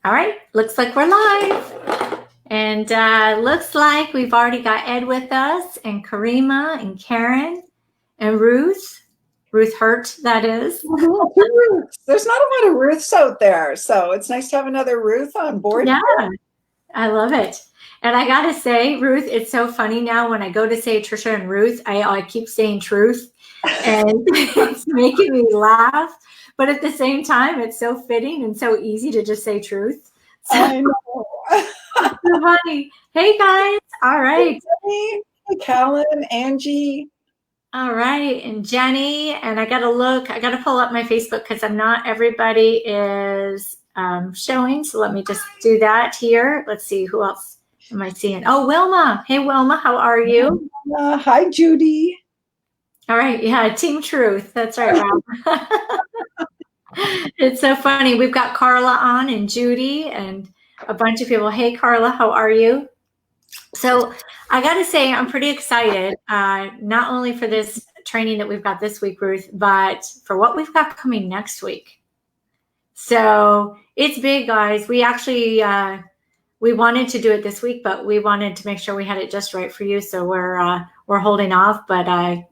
All right, looks like we're live. And looks like we've already got Ed with us, and Karima, and Karen, and Ruth. Ruth Hurt, that is. Ruths. There's not a lot of Ruths out there, so it's nice to have another Ruth on board. Yeah, I love it. And I got to say, Ruth, it's so funny now when I go to say Trisha and Ruth, I keep saying truth, and it's making me laugh. But at the same time, it's so fitting and so easy to just say truth. So, I know. it's so funny. Hey, guys. All right. Hey, Callan, Angie. All right. And Jenny. And I got to pull up my Facebook because not everybody is showing. So let me just do that here. Let's see. Who else am I seeing? Oh, Wilma. Hey, Wilma. How are you? Hi, Judy. All right. Yeah. Team Truth. That's right, Rob. It's so funny. We've got Carla on and Judy and a bunch of people. Hey, Carla, how are you? So I got to say, I'm pretty excited, not only for this training that we've got this week, Ruth, but for what we've got coming next week. So it's big, guys. We actually, we wanted to do it this week, but we wanted to make sure we had it just right for you. So we're holding off, but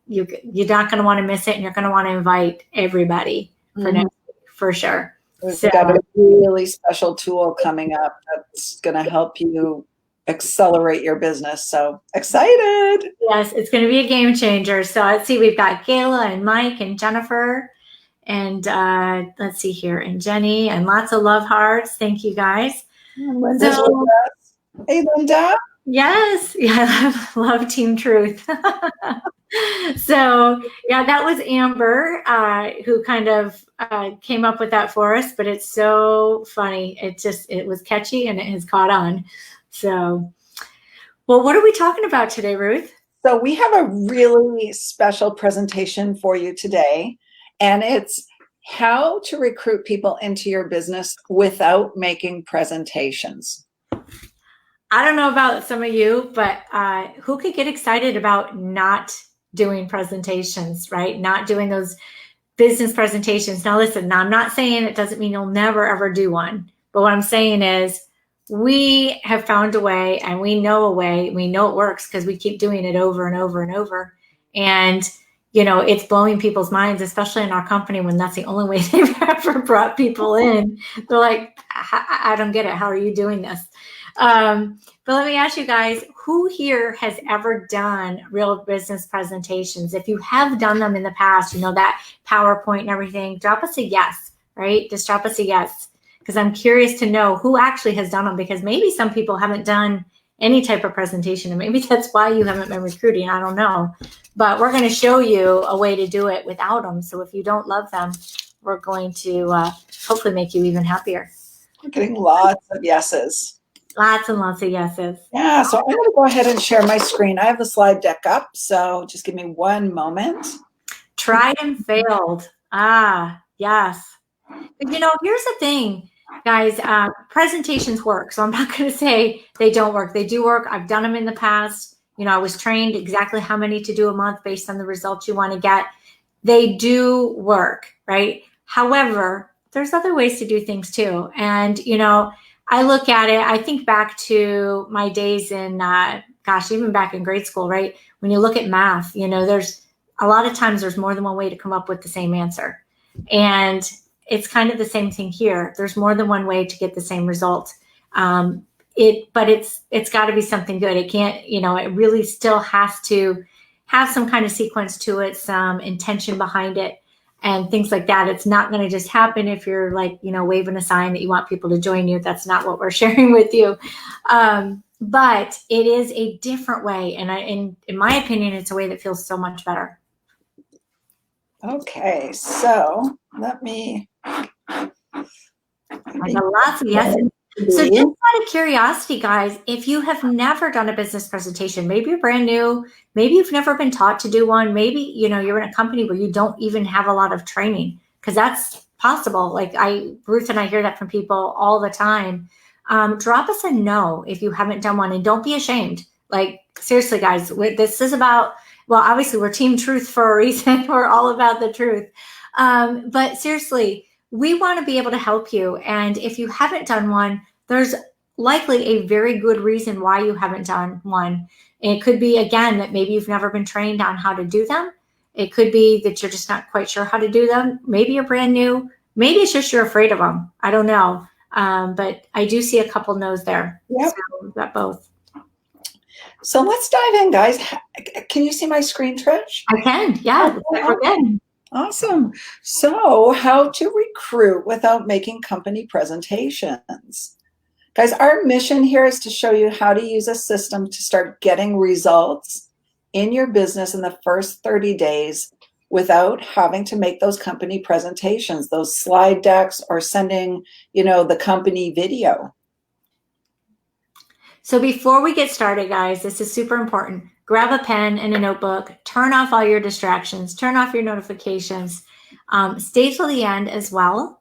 you're not going to want to miss it, and you're going to want to invite everybody for next week, for sure. We've got a really special tool coming up that's going to help you accelerate your business. So excited. Yes, it's going to be a game changer. So let's see, we've got Gayla and Mike and Jennifer and let's see here, and Jenny, and lots of love hearts. Thank you, guys. So, hey, Linda. Yes. Yeah, I love Team Truth. So yeah, that was Amber who kind of came up with that for us, but it's so funny. It was catchy and it has caught on. So, well, what are we talking about today, Ruth? So we have a really special presentation for you today, and it's how to recruit people into your business without making presentations. I don't know about some of you, but who could get excited about not doing presentations, right? Not doing those business presentations. Now, listen, now I'm not saying it doesn't mean you'll never, ever do one. But what I'm saying is we have found a way, and we know a way. We know it works because we keep doing it over and over and over. And, you know, it's blowing people's minds, especially in our company, when that's the only way they've ever brought people in. They're like, I don't get it. How are you doing this? But let me ask you guys, who here has ever done real business presentations? If you have done them in the past, you know, that PowerPoint and everything, drop us a yes, right? Just drop us a yes, because I'm curious to know who actually has done them, because maybe some people haven't done any type of presentation, and maybe that's why you haven't been recruiting. I don't know, but we're going to show you a way to do it without them. So if you don't love them, we're going to hopefully make you even happier. We're getting lots of yeses. Lots and lots of yeses. Yeah, so I'm going to go ahead and share my screen. I have the slide deck up, so just give me one moment. Tried and failed. Ah, yes. But, you know, here's the thing, guys. Presentations work. So I'm not going to say they don't work. They do work. I've done them in the past. You know, I was trained exactly how many to do a month based on the results you want to get. They do work, right? However, there's other ways to do things too. And, you know, I look at it, I think back to my days in, even back in grade school, right? When you look at math, you know, there's a lot of times there's more than one way to come up with the same answer. And it's kind of the same thing here. There's more than one way to get the same result. But it's got to be something good. It can't, you know, it really still has to have some kind of sequence to it, some intention behind it, and things like that. It's not going to just happen if you're like, you know, waving a sign that you want people to join you. That's not what we're sharing with you. But it is a different way. And in my opinion, it's a way that feels so much better. Okay, so let me. I got lots of yeses. So just out of curiosity, guys, if you have never done a business presentation, maybe you're brand new, maybe you've never been taught to do one, maybe, you know, you're in a company where you don't even have a lot of training, because that's possible. Like Ruth and I hear that from people all the time. Drop us a no if you haven't done one, and don't be ashamed. Like, seriously, guys, this is about, well, obviously we're Team Truth for a reason. We're all about the truth. But seriously, we want to be able to help you. And if you haven't done one, there's likely a very good reason why you haven't done one. And it could be, again, that maybe you've never been trained on how to do them. It could be that you're just not quite sure how to do them. Maybe you're brand new. Maybe it's just you're afraid of them. I don't know. But I do see a couple no's there. Yep. So got both. So let's dive in, guys. Can you see my screen, Trish? I can. Yeah. We're good. Awesome. So how to recruit without making company presentations. Guys, our mission here is to show you how to use a system to start getting results in your business in the first 30 days without having to make those company presentations, those slide decks, or sending, the company video. So before we get started, guys, this is super important. Grab a pen and a notebook, turn off all your distractions, turn off your notifications, stay till the end as well,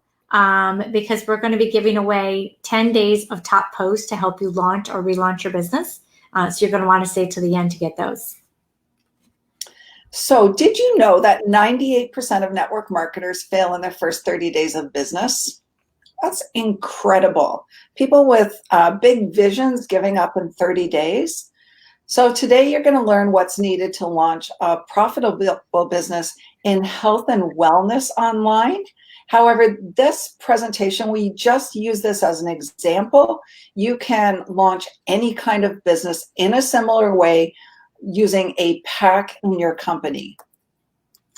because we're going to be giving away 10 days of top posts to help you launch or relaunch your business. So you're going to want to stay till the end to get those. So did you know that 98% of network marketers fail in their first 30 days of business? That's incredible. People with big visions giving up in 30 days. So today you're going to learn what's needed to launch a profitable business in health and wellness online. However, this presentation, we just use this as an example. You can launch any kind of business in a similar way using a pack in your company.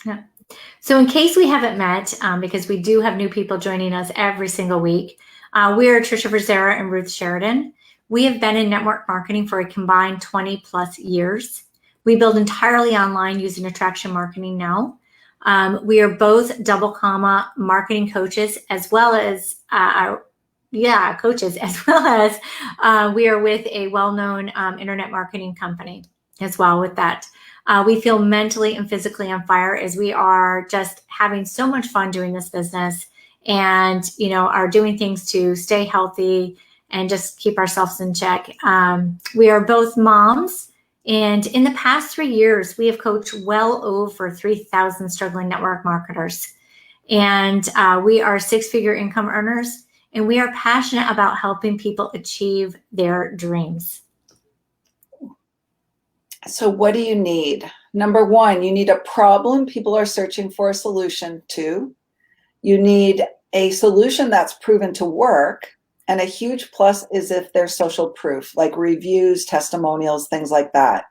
Yeah. So in case we haven't met, because we do have new people joining us every single week, we are Trisha Verzera and Ruth Sheridan. We have been in network marketing for a combined 20 plus years. We build entirely online using attraction marketing now. We are both double comma marketing coaches, as well as coaches, as well as we are with a well-known internet marketing company as well with that. We feel mentally and physically on fire as we are just having so much fun doing this business and, are doing things to stay healthy and just keep ourselves in check. We are both moms, and in the past 3 years, we have coached well over 3,000 struggling network marketers. And we are six-figure income earners, and we are passionate about helping people achieve their dreams. So what do you need? Number one, you need a problem people are searching for a solution to. You need a solution that's proven to work. And a huge plus is if there's social proof, like reviews, testimonials, things like that.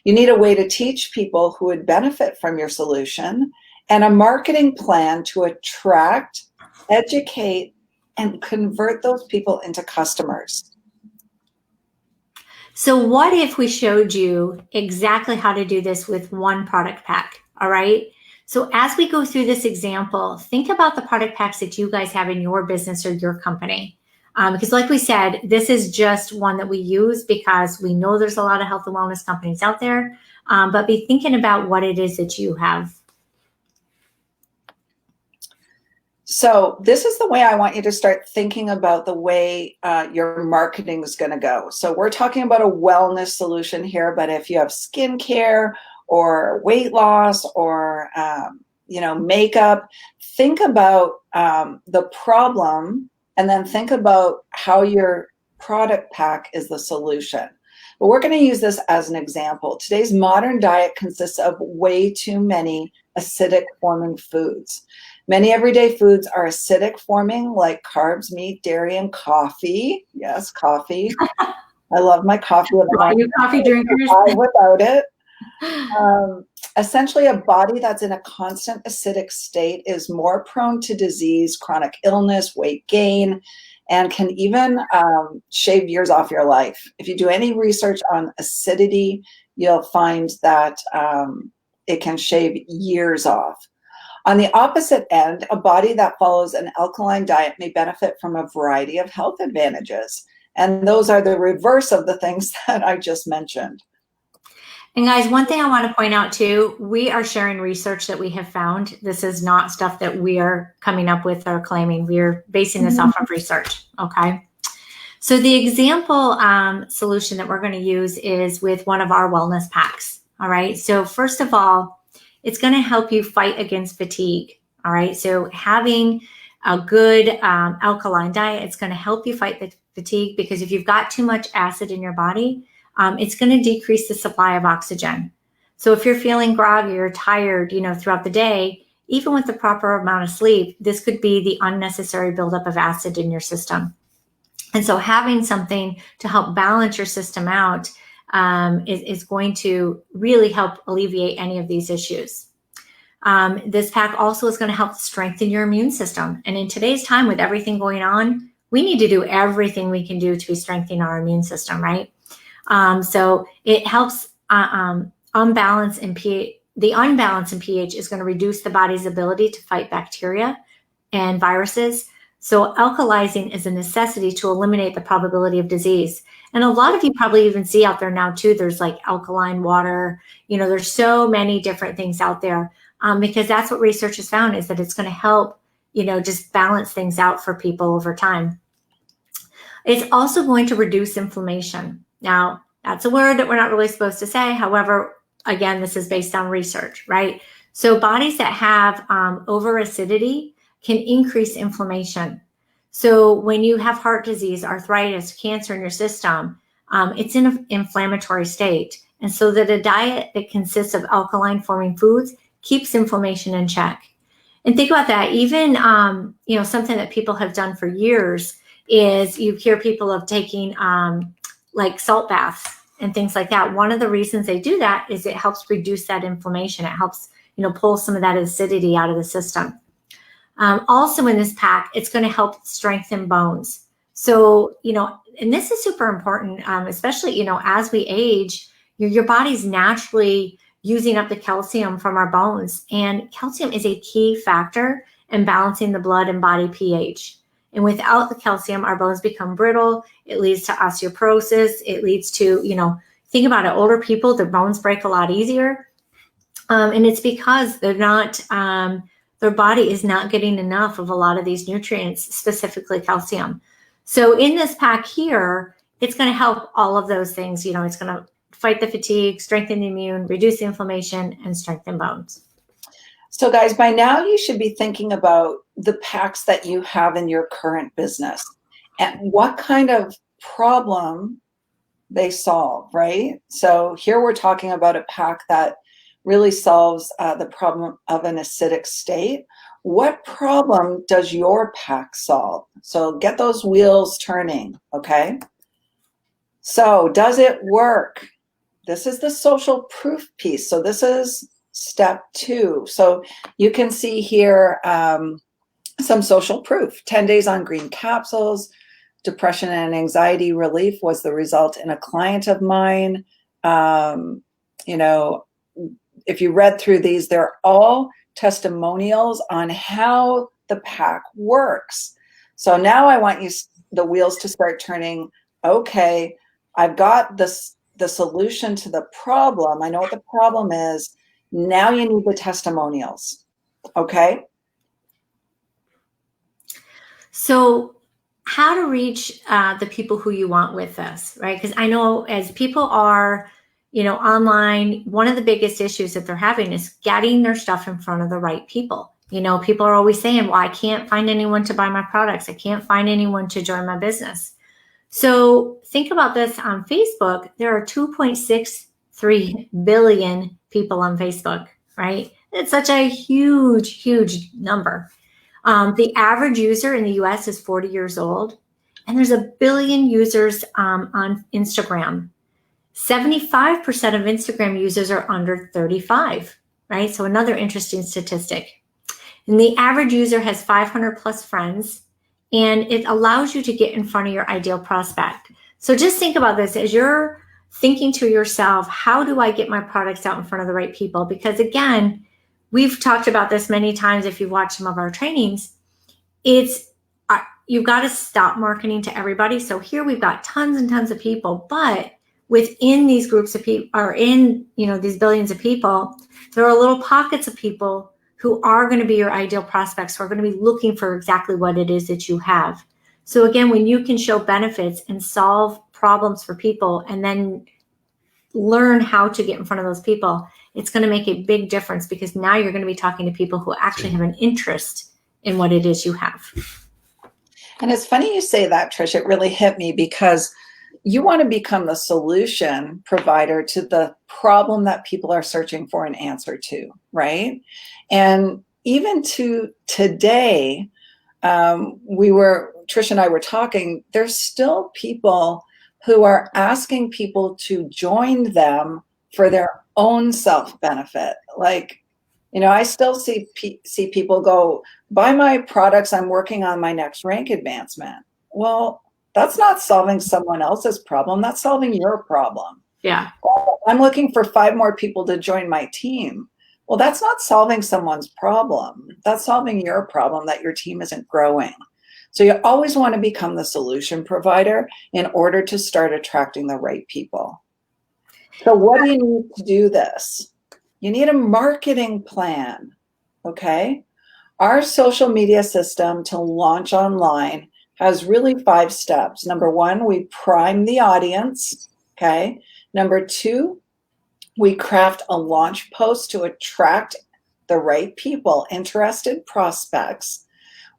You need a way to teach people who would benefit from your solution and a marketing plan to attract, educate, and convert those people into customers. So what if we showed you exactly how to do this with one product pack, all right? So as we go through this example, think about the product packs that you guys have in your business or your company. Because like we said, this is just one that we use because we know there's a lot of health and wellness companies out there, but be thinking about what it is that you have. So this is the way I want you to start thinking about the way your marketing is going to go. So we're talking about a wellness solution here, but if you have skincare or weight loss or, makeup, think about the problem and then think about how your product pack is the solution. But we're going to use this as an example. Today's modern diet consists of way too many acidic forming foods. Many everyday foods are acidic forming, like carbs, meat, dairy, and coffee. Yes, coffee. I love my coffee. Are you coffee drinkers? Without it. Essentially, a body that's in a constant acidic state is more prone to disease, chronic illness, weight gain, and can even shave years off your life. If you do any research on acidity, you'll find that it can shave years off. On the opposite end, a body that follows an alkaline diet may benefit from a variety of health advantages. And those are the reverse of the things that I just mentioned. And guys, one thing I want to point out too, we are sharing research that we have found. This is not stuff that we are coming up with or claiming. We're basing this off of research, okay? So the example solution that we're going to use is with one of our wellness packs, all right? So first of all, it's going to help you fight against fatigue, all right? So having a good alkaline diet, it's going to help you fight the fatigue, because if you've got too much acid in your body, it's going to decrease the supply of oxygen. So if you're feeling groggy or tired, throughout the day, even with the proper amount of sleep, this could be the unnecessary buildup of acid in your system. And so having something to help balance your system out is going to really help alleviate any of these issues. This pack also is going to help strengthen your immune system. And in today's time, with everything going on, we need to do everything we can do to be strengthening our immune system, right? So it helps unbalance in pH. The unbalance in pH is going to reduce the body's ability to fight bacteria and viruses. So alkalizing is a necessity to eliminate the probability of disease. And a lot of you probably even see out there now too, there's like alkaline water, there's so many different things out there, because that's what research has found, is that it's going to help, just balance things out for people over time. It's also going to reduce inflammation. Now, that's a word that we're not really supposed to say. However, again, this is based on research, right? So bodies that have over acidity can increase inflammation. So when you have heart disease, arthritis, cancer in your system, it's in an inflammatory state. And so that a diet that consists of alkaline forming foods keeps inflammation in check. And think about that. Even, something that people have done for years is you hear people of taking like salt baths and things like that. One of the reasons they do that is it helps reduce that inflammation. It helps, pull some of that acidity out of the system. Also in this pack, it's going to help strengthen bones. So, and this is super important, especially, as we age, your body's naturally using up the calcium from our bones. And calcium is a key factor in balancing the blood and body pH. And without the calcium, our bones become brittle. It leads to osteoporosis. It leads to, think about it, older people, their bones break a lot easier. And it's because they're not, their body is not getting enough of a lot of these nutrients, specifically calcium. So in this pack here, it's going to help all of those things. It's going to fight the fatigue, strengthen the immune, reduce the inflammation, and strengthen bones. So guys, by now you should be thinking about the packs that you have in your current business and what kind of problem they solve, right? So here we're talking about a pack that really solves the problem of an acidic state. What problem does your pack solve? So get those wheels turning, okay? So does it work? This is the social proof piece. So this is step 2. So you can see here some social proof. 10 days on green capsules. Depression and anxiety relief was the result in a client of mine. If you read through these, they're all testimonials on how the pack works. So now I want the wheels to start turning. Okay, I've got the solution to the problem. I know what the problem is. Now you need the testimonials. Okay. So how to reach the people who you want with this, right? Because I know as people are, online, one of the biggest issues that they're having is getting their stuff in front of the right people. People are always saying, well, I can't find anyone to buy my products. I can't find anyone to join my business. So think about this on Facebook. There are 2.63 billion people on Facebook, right? It's such a huge, huge number. The average user in the US is 40 years old, and there's 1 billion users on Instagram. 75% of Instagram users are under 35, right? So another interesting statistic. And the average user has 500 plus friends, and it allows you to get in front of your ideal prospect. So just think about this as you're thinking to yourself, how do I get my products out in front of the right people? Because again, we've talked about this many times if you've watched some of our trainings. You've got to stop marketing to everybody. So here we've got tons and tons of people, but within these groups of people, or in these billions of people, there are little pockets of people who are going to be your ideal prospects, who are going to be looking for exactly what it is that you have. So again, when you can show benefits and solve problems for people and then learn how to get in front of those people, it's going to make a big difference, because now you're going to be talking to people who actually have an interest in what it is you have. And it's funny you say that, Trish. It really hit me because you want to become the solution provider to the problem that people are searching for an answer to, right? And even to today, Trish and I were talking, there's still people who are asking people to join them for their own self-benefit. Like, I still see people go, buy my products, I'm working on my next rank advancement. Well, that's not solving someone else's problem. That's solving your problem. Yeah. Well, I'm looking for 5 more people to join my team. Well, that's not solving someone's problem. That's solving your problem that your team isn't growing. So you always want to become the solution provider in order to start attracting the right people. So what do you need to do this? You need a marketing plan, okay? Our social media system to launch online has really 5 steps. Number 1, we prime the audience, okay? Number 2, we craft a launch post to attract the right people, interested prospects.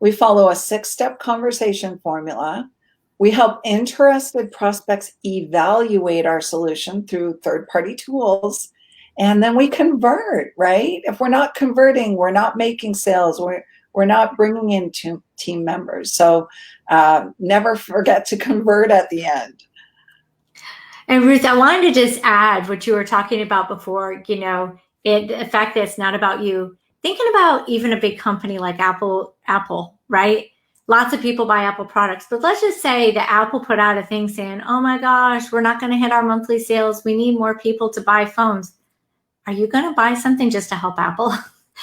We follow a 6-step conversation formula. We help interested prospects evaluate our solution through third-party tools. And then we convert, right? If we're not converting, we're not making sales, we're not bringing in team members. So never forget to convert at the end. And Ruth, I wanted to just add what you were talking about before, the fact that it's not about you. Thinking about even a big company like Apple, right? Lots of people buy Apple products, but let's just say that Apple put out a thing saying, oh my gosh, we're not going to hit our monthly sales. We need more people to buy phones. Are you going to buy something just to help Apple?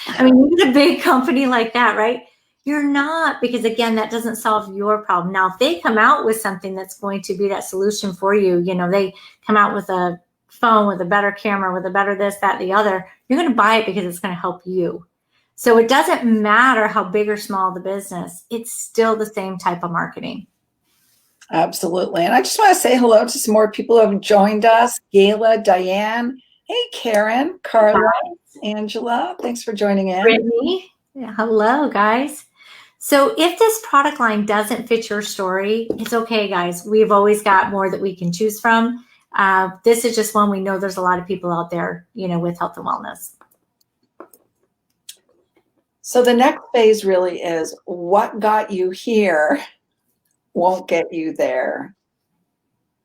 I mean, even a big company like that, right? You're not, because again, that doesn't solve your problem. Now, if they come out with something that's going to be that solution for you, they come out with a phone with a better camera, with a better this, that, the other, you're going to buy it because it's going to help you. So it doesn't matter how big or small the business, it's still the same type of marketing. Absolutely. And I just want to say hello to some more people who have joined us. Gayla, Diane, hey, Karen, Carla, Angela, thanks for joining in. Brittany, hello, guys. So if this product line doesn't fit your story, it's okay, guys. We've always got more that we can choose from. This is just one we know there's a lot of people out there, with health and wellness. So the next phase really is what got you here won't get you there.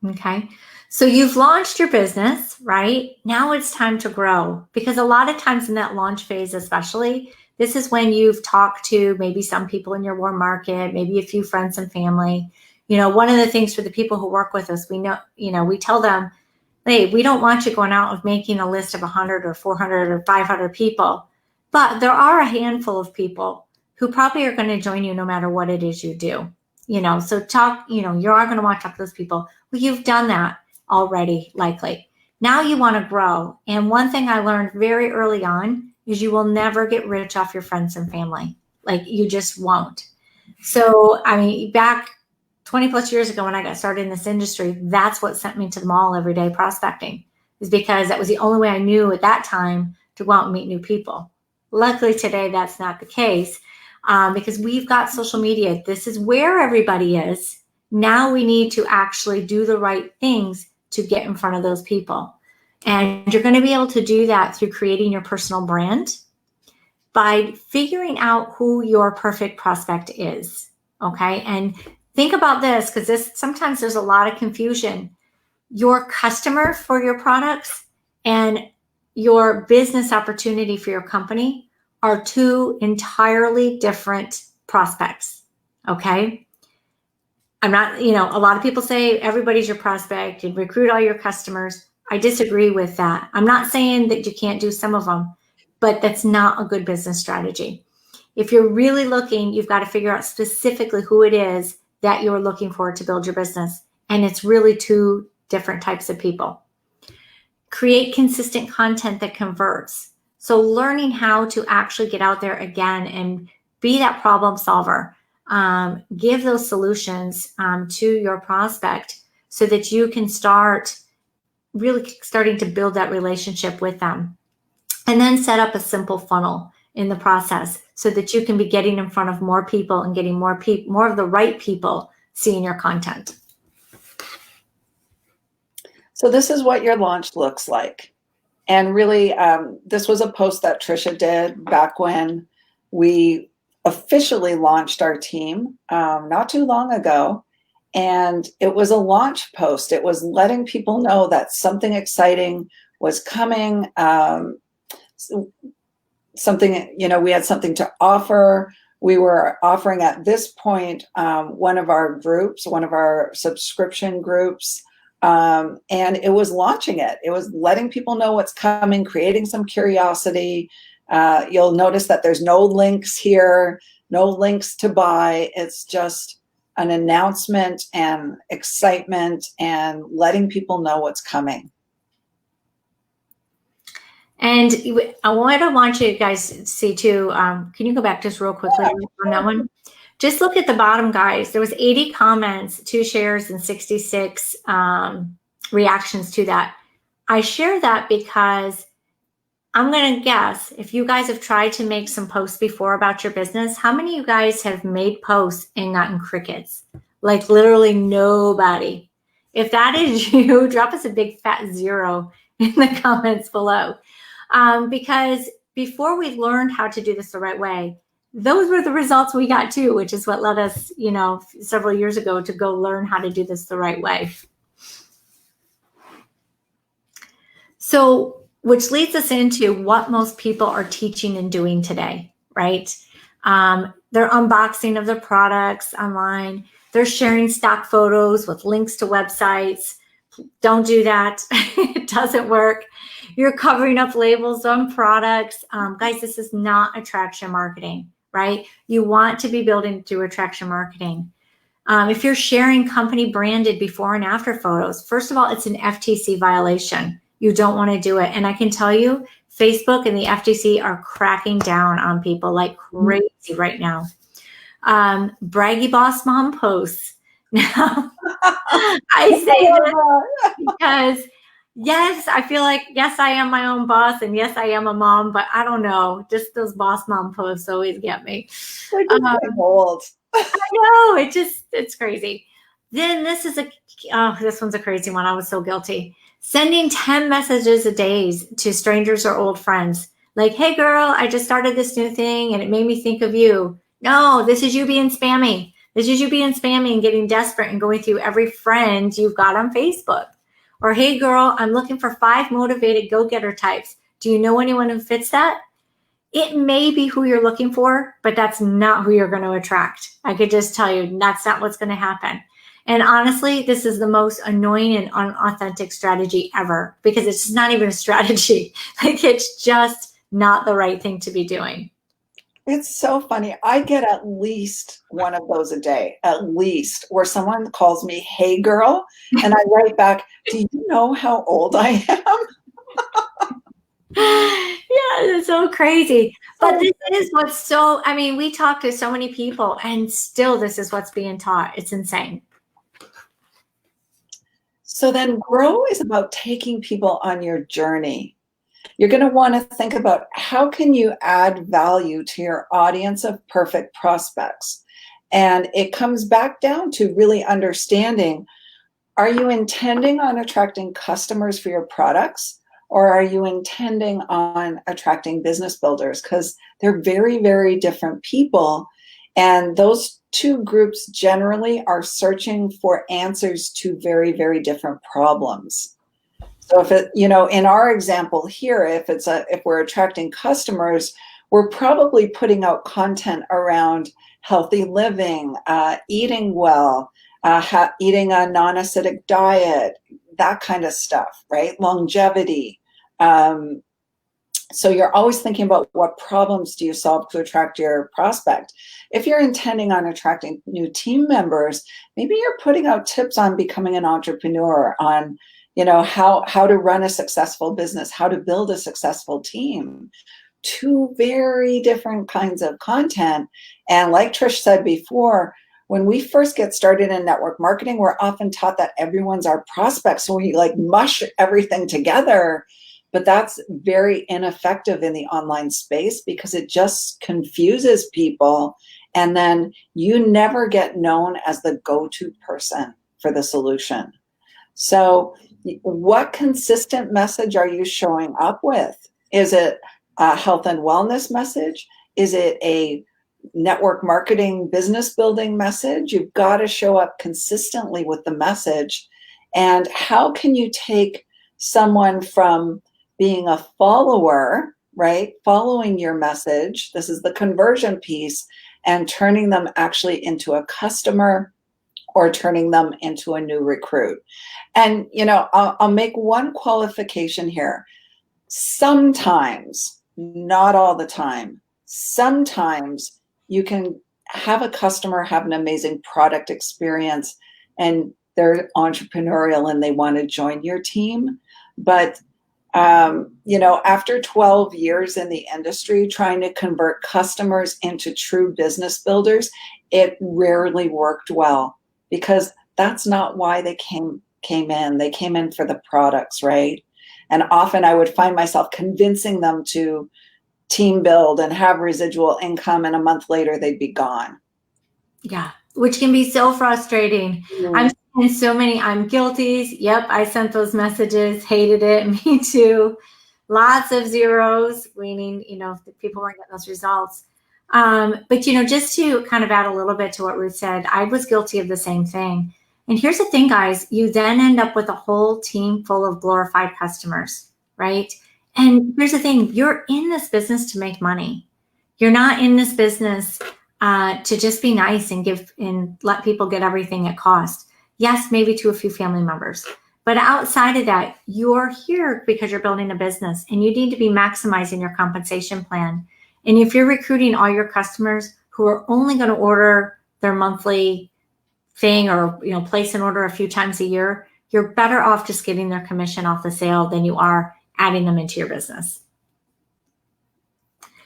Okay. So you've launched your business, right? Now it's time to grow, because a lot of times in that launch phase, especially, this is when you've talked to maybe some people in your warm market, maybe a few friends and family. One of the things for the people who work with us, we tell them, hey, we don't want you going out and making a list of 100 or 400 or 500 people, but there are a handful of people who probably are going to join you no matter what it is you do. So talk, you are going to want to talk to those people. Well, you've done that already, likely. Now you want to grow. And one thing I learned very early on is you will never get rich off your friends and family. Like, you just won't. So, back 20 plus years ago when I got started in this industry, that's what sent me to the mall every day prospecting, is because that was the only way I knew at that time to go out and meet new people. Luckily today, that's not the case. Because we've got social media. This is where everybody is. Now we need to actually do the right things to get in front of those people. And you're going to be able to do that through creating your personal brand, by figuring out who your perfect prospect is. Okay. And think about this, because sometimes there's a lot of confusion. Your customer for your products and your business opportunity for your company are 2 entirely different prospects. Okay. I'm not, a lot of people say everybody's your prospect and recruit all your customers. I disagree with that. I'm not saying that you can't do some of them, but that's not a good business strategy. If you're really looking, you've got to figure out specifically who it is that you're looking for to build your business. And it's really 2 different types of people. Create consistent content that converts. So learning how to actually get out there again and be that problem solver, give those solutions to your prospect so that you can start really starting to build that relationship with them. And then set up a simple funnel in the process so that you can be getting in front of more people and getting more of the right people seeing your content. So this is what your launch looks like. And really, this was a post that Trisha did back when we officially launched our team not too long ago. And it was a launch post. It was letting people know that something exciting was coming, something, we had something to offer. We were offering at this point one of our subscription groups, and it was launching it. It was letting people know what's coming, creating some curiosity. You'll notice that there's no links here, no links to buy. It's just an announcement and excitement and letting people know what's coming. And what I want you guys to see too, can you go back just real quickly on that one? Just look at the bottom, guys. There was 80 comments, 2 shares, and 66 reactions to that. I share that because I'm going to guess if you guys have tried to make some posts before about your business, how many of you guys have made posts and gotten crickets? Like literally nobody. If that is you, drop us a big fat 0 in the comments below. Because before we learned how to do this the right way, those were the results we got too, which is what led us, several years ago to go learn how to do this the right way. So, which leads us into what most people are teaching and doing today, right? They're unboxing of their products online. They're sharing stock photos with links to websites. Don't do that. It doesn't work. You're covering up labels on products. Guys, this is not attraction marketing, right? You want to be building through attraction marketing. If you're sharing company branded before and after photos, first of all, it's an FTC violation. You don't want to do it. And I can tell you, Facebook and the FTC are cracking down on people like crazy right now. Braggy boss mom posts. Now, I say that because yes, I feel like, yes, I am my own boss, and yes, I am a mom, but I don't know. Just those boss mom posts always get me. Old. I know, it's crazy. Then this one's a crazy one. I was so guilty. Sending 10 messages a day to strangers or old friends. Like, hey girl, I just started this new thing and it made me think of you. No, this is you being spammy. This is you being spammy and getting desperate and going through every friend you've got on Facebook. Or, hey girl, I'm looking for 5 motivated go-getter types. Do you know anyone who fits that? It may be who you're looking for, but that's not who you're going to attract. I could just tell you that's not what's going to happen. And honestly, this is the most annoying and unauthentic strategy ever because it's not even a strategy. Like, it's just not the right thing to be doing. It's so funny. I get at least one of those a day, at least, where someone calls me, hey girl, and I write back, do you know how old I am? Yeah, it's so crazy. But this is what's we talk to so many people and still this is what's being taught. It's insane. So then grow is about taking people on your journey. You're going to want to think about how can you add value to your audience of perfect prospects. And it comes back down to really understanding, are you intending on attracting customers for your products, or are you intending on attracting business builders? Because they're very, very different people. And those two groups generally are searching for answers to very, very different problems. So if in our example here, if we're attracting customers, we're probably putting out content around healthy living, eating well, eating a non-acidic diet, that kind of stuff, right? Longevity. So you're always thinking about what problems do you solve to attract your prospect. If you're intending on attracting new team members, maybe you're putting out tips on becoming an entrepreneur, on how to run a successful business, how to build a successful team. 2 very different kinds of content. And like Trish said before, when we first get started in network marketing, we're often taught that everyone's our prospect. So we mush everything together. But that's very ineffective in the online space because it just confuses people. And then you never get known as the go-to person for the solution. So what consistent message are you showing up with? Is it a health and wellness message? Is it a network marketing, business building message? You've got to show up consistently with the message. And how can you take someone from being a follower, right? Following your message, this is the conversion piece, and turning them actually into a customer or turning them into a new recruit. And, I'll make one qualification here. Sometimes, not all the time, sometimes you can have a customer have an amazing product experience and they're entrepreneurial and they want to join your team. But, after 12 years in the industry, trying to convert customers into true business builders, it rarely worked well because that's not why they came in. They came in for the products, right? And often I would find myself convincing them to team build and have residual income, and a month later they'd be gone. Yeah, which can be so frustrating. I'm seeing so many I'm guilties. Yep, I sent those messages, hated it. Me too. Lots of zeros, meaning, people weren't getting those results. But, just to kind of add a little bit to what Ruth said, I was guilty of the same thing. And here's the thing, guys, you then end up with a whole team full of glorified customers, right? And here's the thing, you're in this business to make money. You're not in this business to just be nice and give and let people get everything at cost. Yes, maybe to a few family members. But outside of that, you're here because you're building a business and you need to be maximizing your compensation plan. And if you're recruiting all your customers who are only going to order their monthly thing or place an order a few times a year, you're better off just getting their commission off the sale than you are adding them into your business.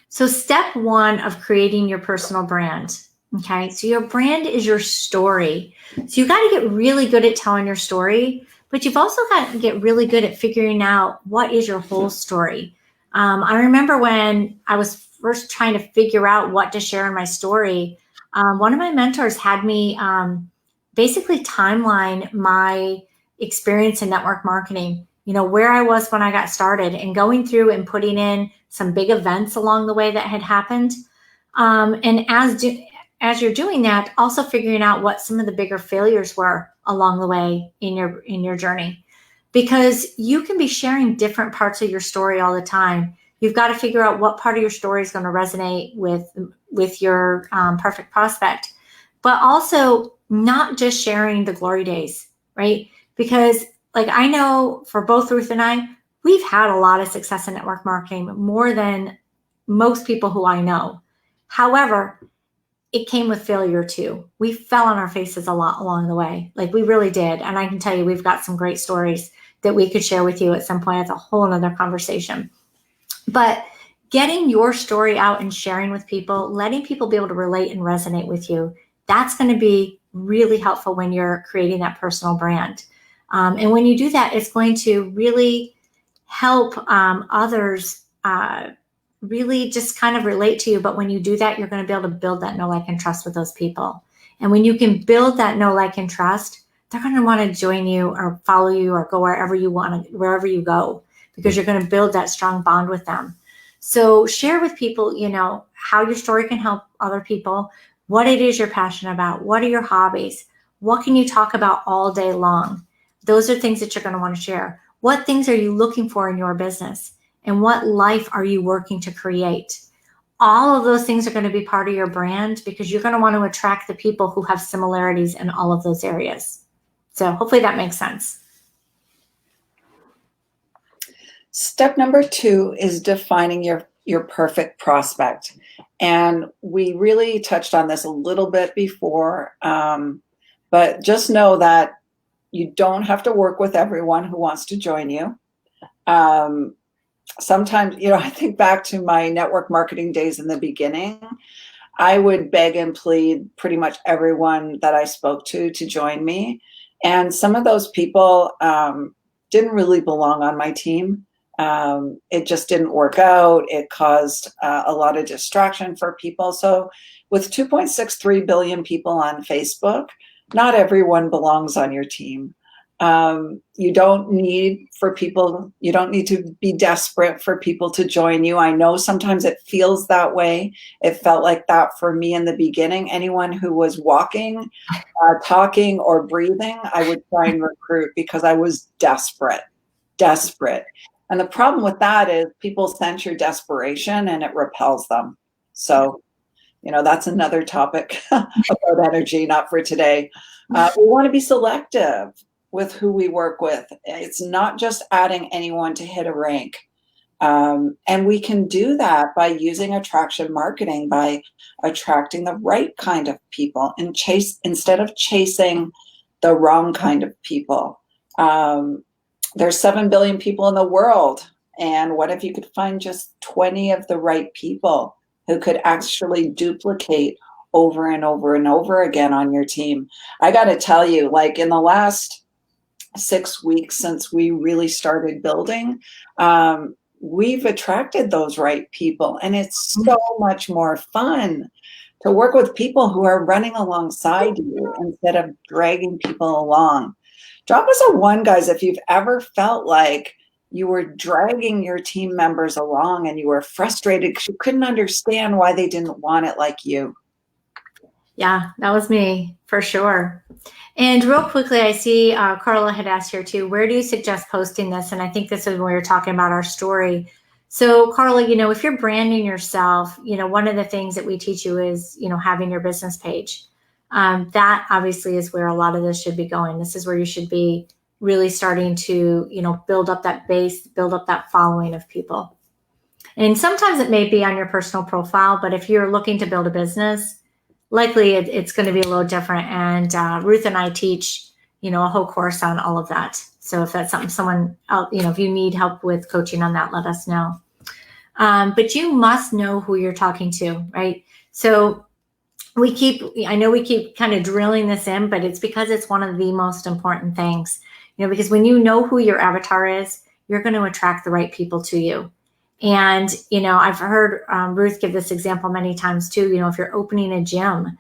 So step one of creating your personal brand. Okay, so your brand is your story. So you got to get really good at telling your story, but you've also got to get really good at figuring out what is your whole story. I remember when I was first trying to figure out what to share in my story, one of my mentors had me basically timeline my experience in network marketing, where I was when I got started and going through and putting in some big events along the way that had happened. And as you're doing that, also figuring out what some of the bigger failures were along the way in your journey, because you can be sharing different parts of your story all the time. You've got to figure out what part of your story is going to resonate with your perfect prospect, but also not just sharing the glory days, right? Because I know for both Ruth and I, we've had a lot of success in network marketing, more than most people who I know. However, it came with failure too. We fell on our faces a lot along the way. We really did. And I can tell you, we've got some great stories that we could share with you at some point. It's a whole nother conversation. But getting your story out and sharing with people, letting people be able to relate and resonate with you, that's going to be really helpful when you're creating that personal brand. And when you do that, it's going to really help others really just kind of relate to you. But when you do that, you're going to be able to build that know, like, and trust with those people. And when you can build that know, like, and trust, they're going to want to join you or follow you or go wherever you go, because you're going to build that strong bond with them. So share with people, how your story can help other people, what it is you're passionate about, what are your hobbies, what can you talk about all day long? Those are things that you're going to want to share. What things are you looking for in your business? And what life are you working to create? All of those things are going to be part of your brand, because you're going to want to attract the people who have similarities in all of those areas. So hopefully that makes sense. Step number 2 is defining your perfect prospect. And we really touched on this a little bit before, but just know that you don't have to work with everyone who wants to join you. Sometimes, I think back to my network marketing days in the beginning, I would beg and plead pretty much everyone that I spoke to join me. And some of those people didn't really belong on my team. It just didn't work out. It caused a lot of distraction for people. So with 2.63 billion people on Facebook, not everyone belongs on your team. You don't need to be desperate for people to join you. I know sometimes it feels that way. It felt like that for me in the beginning. Anyone who was walking, talking, or breathing, I would try and recruit because I was desperate. And the problem with that is people sense your desperation and it repels them. So, that's another topic about energy, not for today. We want to be selective with who we work with. It's not just adding anyone to hit a rank. And we can do that by using attraction marketing, by attracting the right kind of people and instead of chasing the wrong kind of people. There's 7 billion people in the world. And what if you could find just 20 of the right people who could actually duplicate over and over and over again on your team? I got to tell you, like in the last 6 weeks since we really started building, we've attracted those right people. And it's so much more fun to work with people who are running alongside you instead of dragging people along. Drop us a 1, guys, if you've ever felt like you were dragging your team members along and you were frustrated because you couldn't understand why they didn't want it like you. Yeah, that was me for sure. And real quickly, I see Carla had asked here too, where do you suggest posting this? And I think this is when we were talking about our story. So Carla, if you're branding yourself, one of the things that we teach you is, having your business page. That obviously is where a lot of this should be going. This is where you should be really starting to, build up that base, build up that following of people. And sometimes it may be on your personal profile, but if you're looking to build a business, likely it's going to be a little different. And Ruth and I teach, a whole course on all of that. So if that's something someone else, if you need help with coaching on that, let us know. But you must know who you're talking to, right? So I know we keep kind of drilling this in, but it's because it's one of the most important things, because when you know who your avatar is, you're going to attract the right people to you. And, I've heard Ruth give this example many times too. If you're opening a gym,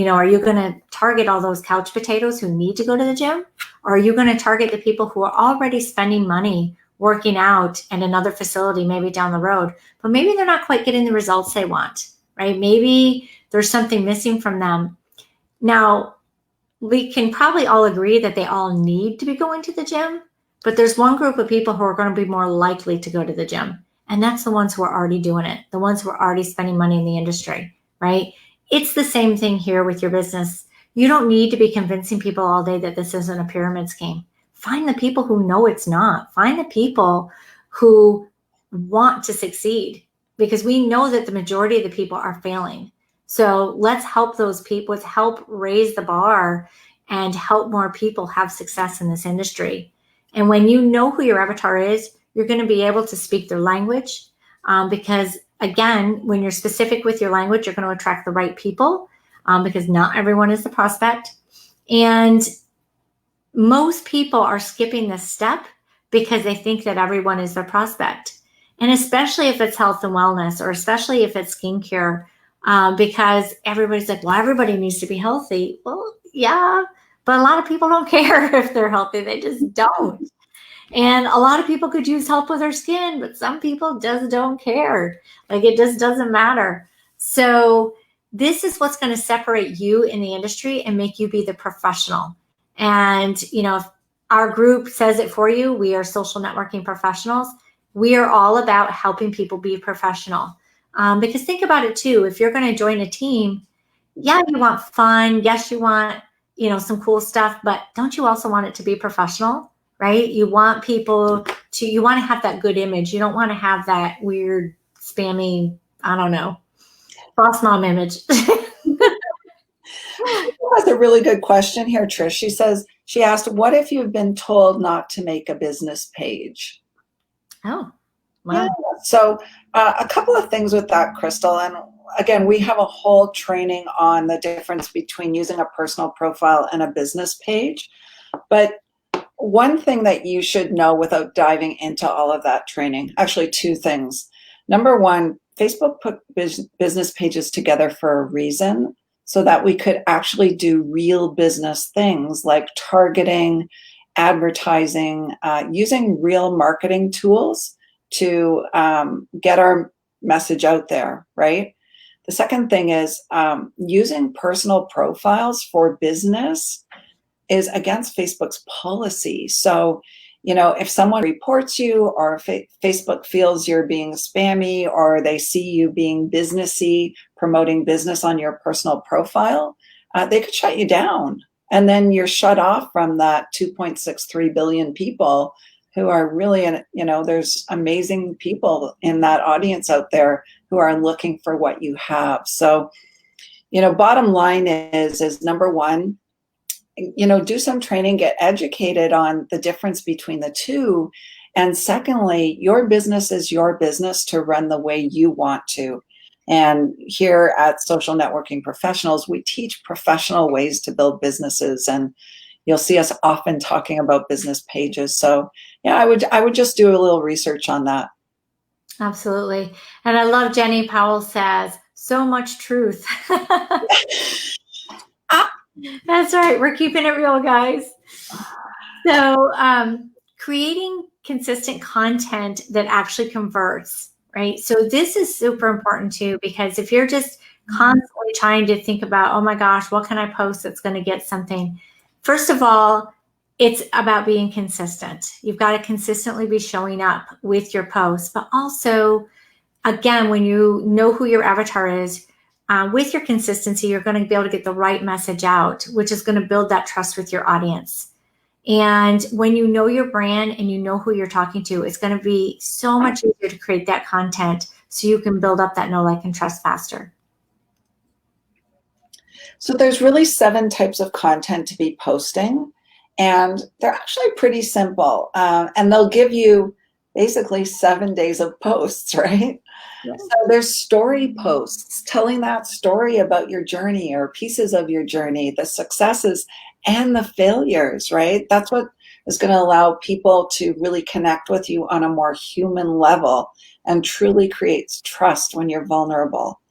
are you going to target all those couch potatoes who need to go to the gym? Or are you going to target the people who are already spending money working out in another facility, maybe down the road, but maybe they're not quite getting the results they want, right? Maybe there's something missing from them. Now, we can probably all agree that they all need to be going to the gym, but there's one group of people who are going to be more likely to go to the gym. And that's the ones who are already doing it, the ones who are already spending money in the industry, right? It's the same thing here with your business. You don't need to be convincing people all day that this isn't a pyramid scheme. Find the people who know it's not. Find the people who want to succeed, because we know that the majority of the people are failing. So let's help those people, let's help raise the bar and help more people have success in this industry. And when you know who your avatar is, you're going to be able to speak their language, because again, when you're specific with your language, you're going to attract the right people, because not everyone is the prospect. And most people are skipping this step because they think that everyone is their prospect. And especially if it's health and wellness, or especially if it's skincare, because everybody's like, well, everybody needs to be healthy. Well, yeah, but a lot of people don't care if they're healthy. They just don't. And a lot of people could use help with their skin, but some people just don't care. Like, it just doesn't matter. So this is what's going to separate you in the industry and make you be the professional. And, if our group says it for you, we are social networking professionals. We are all about helping people be professional. Because think about it too. If you're going to join a team, yeah, you want fun. Yes, you want, some cool stuff, but don't you also want it to be professional? Right? You want people you want to have that good image. You don't want to have that weird, spammy, I don't know, boss mom image. That's a really good question here, Trish. She asked, what if you've been told not to make a business page? Oh, wow. Yeah. So a couple of things with that, Crystal. And again, we have a whole training on the difference between using a personal profile and a business page. But one thing that you should know without diving into all of that training, actually two things. Number one, Facebook put business pages together for a reason so that we could actually do real business things like targeting, advertising, using real marketing tools to get our message out there, right? The second thing is using personal profiles for business is against Facebook's policy. So, if someone reports you or Facebook feels you're being spammy or they see you being businessy, promoting business on your personal profile, they could shut you down. And then you're shut off from that 2.63 billion people who are really, there's amazing people in that audience out there who are looking for what you have. So, bottom line is number one, do some training, get educated on the difference between the two. And secondly, your business is your business to run the way you want to. And here at Social Networking Professionals, we teach professional ways to build businesses. And you'll see us often talking about business pages. So yeah, I would just do a little research on that. Absolutely. And I love Jenny Powell says, so much truth. That's right. We're keeping it real, guys. So creating consistent content that actually converts, right? So this is super important too, because if you're just constantly trying to think about, oh my gosh, what can I post that's going to get something? First of all, it's about being consistent. You've got to consistently be showing up with your posts, but also, again, when you know who your avatar is, with your consistency, you're going to be able to get the right message out, which is going to build that trust with your audience. And when you know your brand and you know who you're talking to, it's going to be so much easier to create that content so you can build up that know, like, and trust faster. So there's really 7 types of content to be posting, and they're actually pretty simple. And they'll give you basically 7 days of posts, right? Yes. So there's story posts, telling that story about your journey or pieces of your journey, the successes and the failures, right? That's what is going to allow people to really connect with you on a more human level and truly creates trust when you're vulnerable.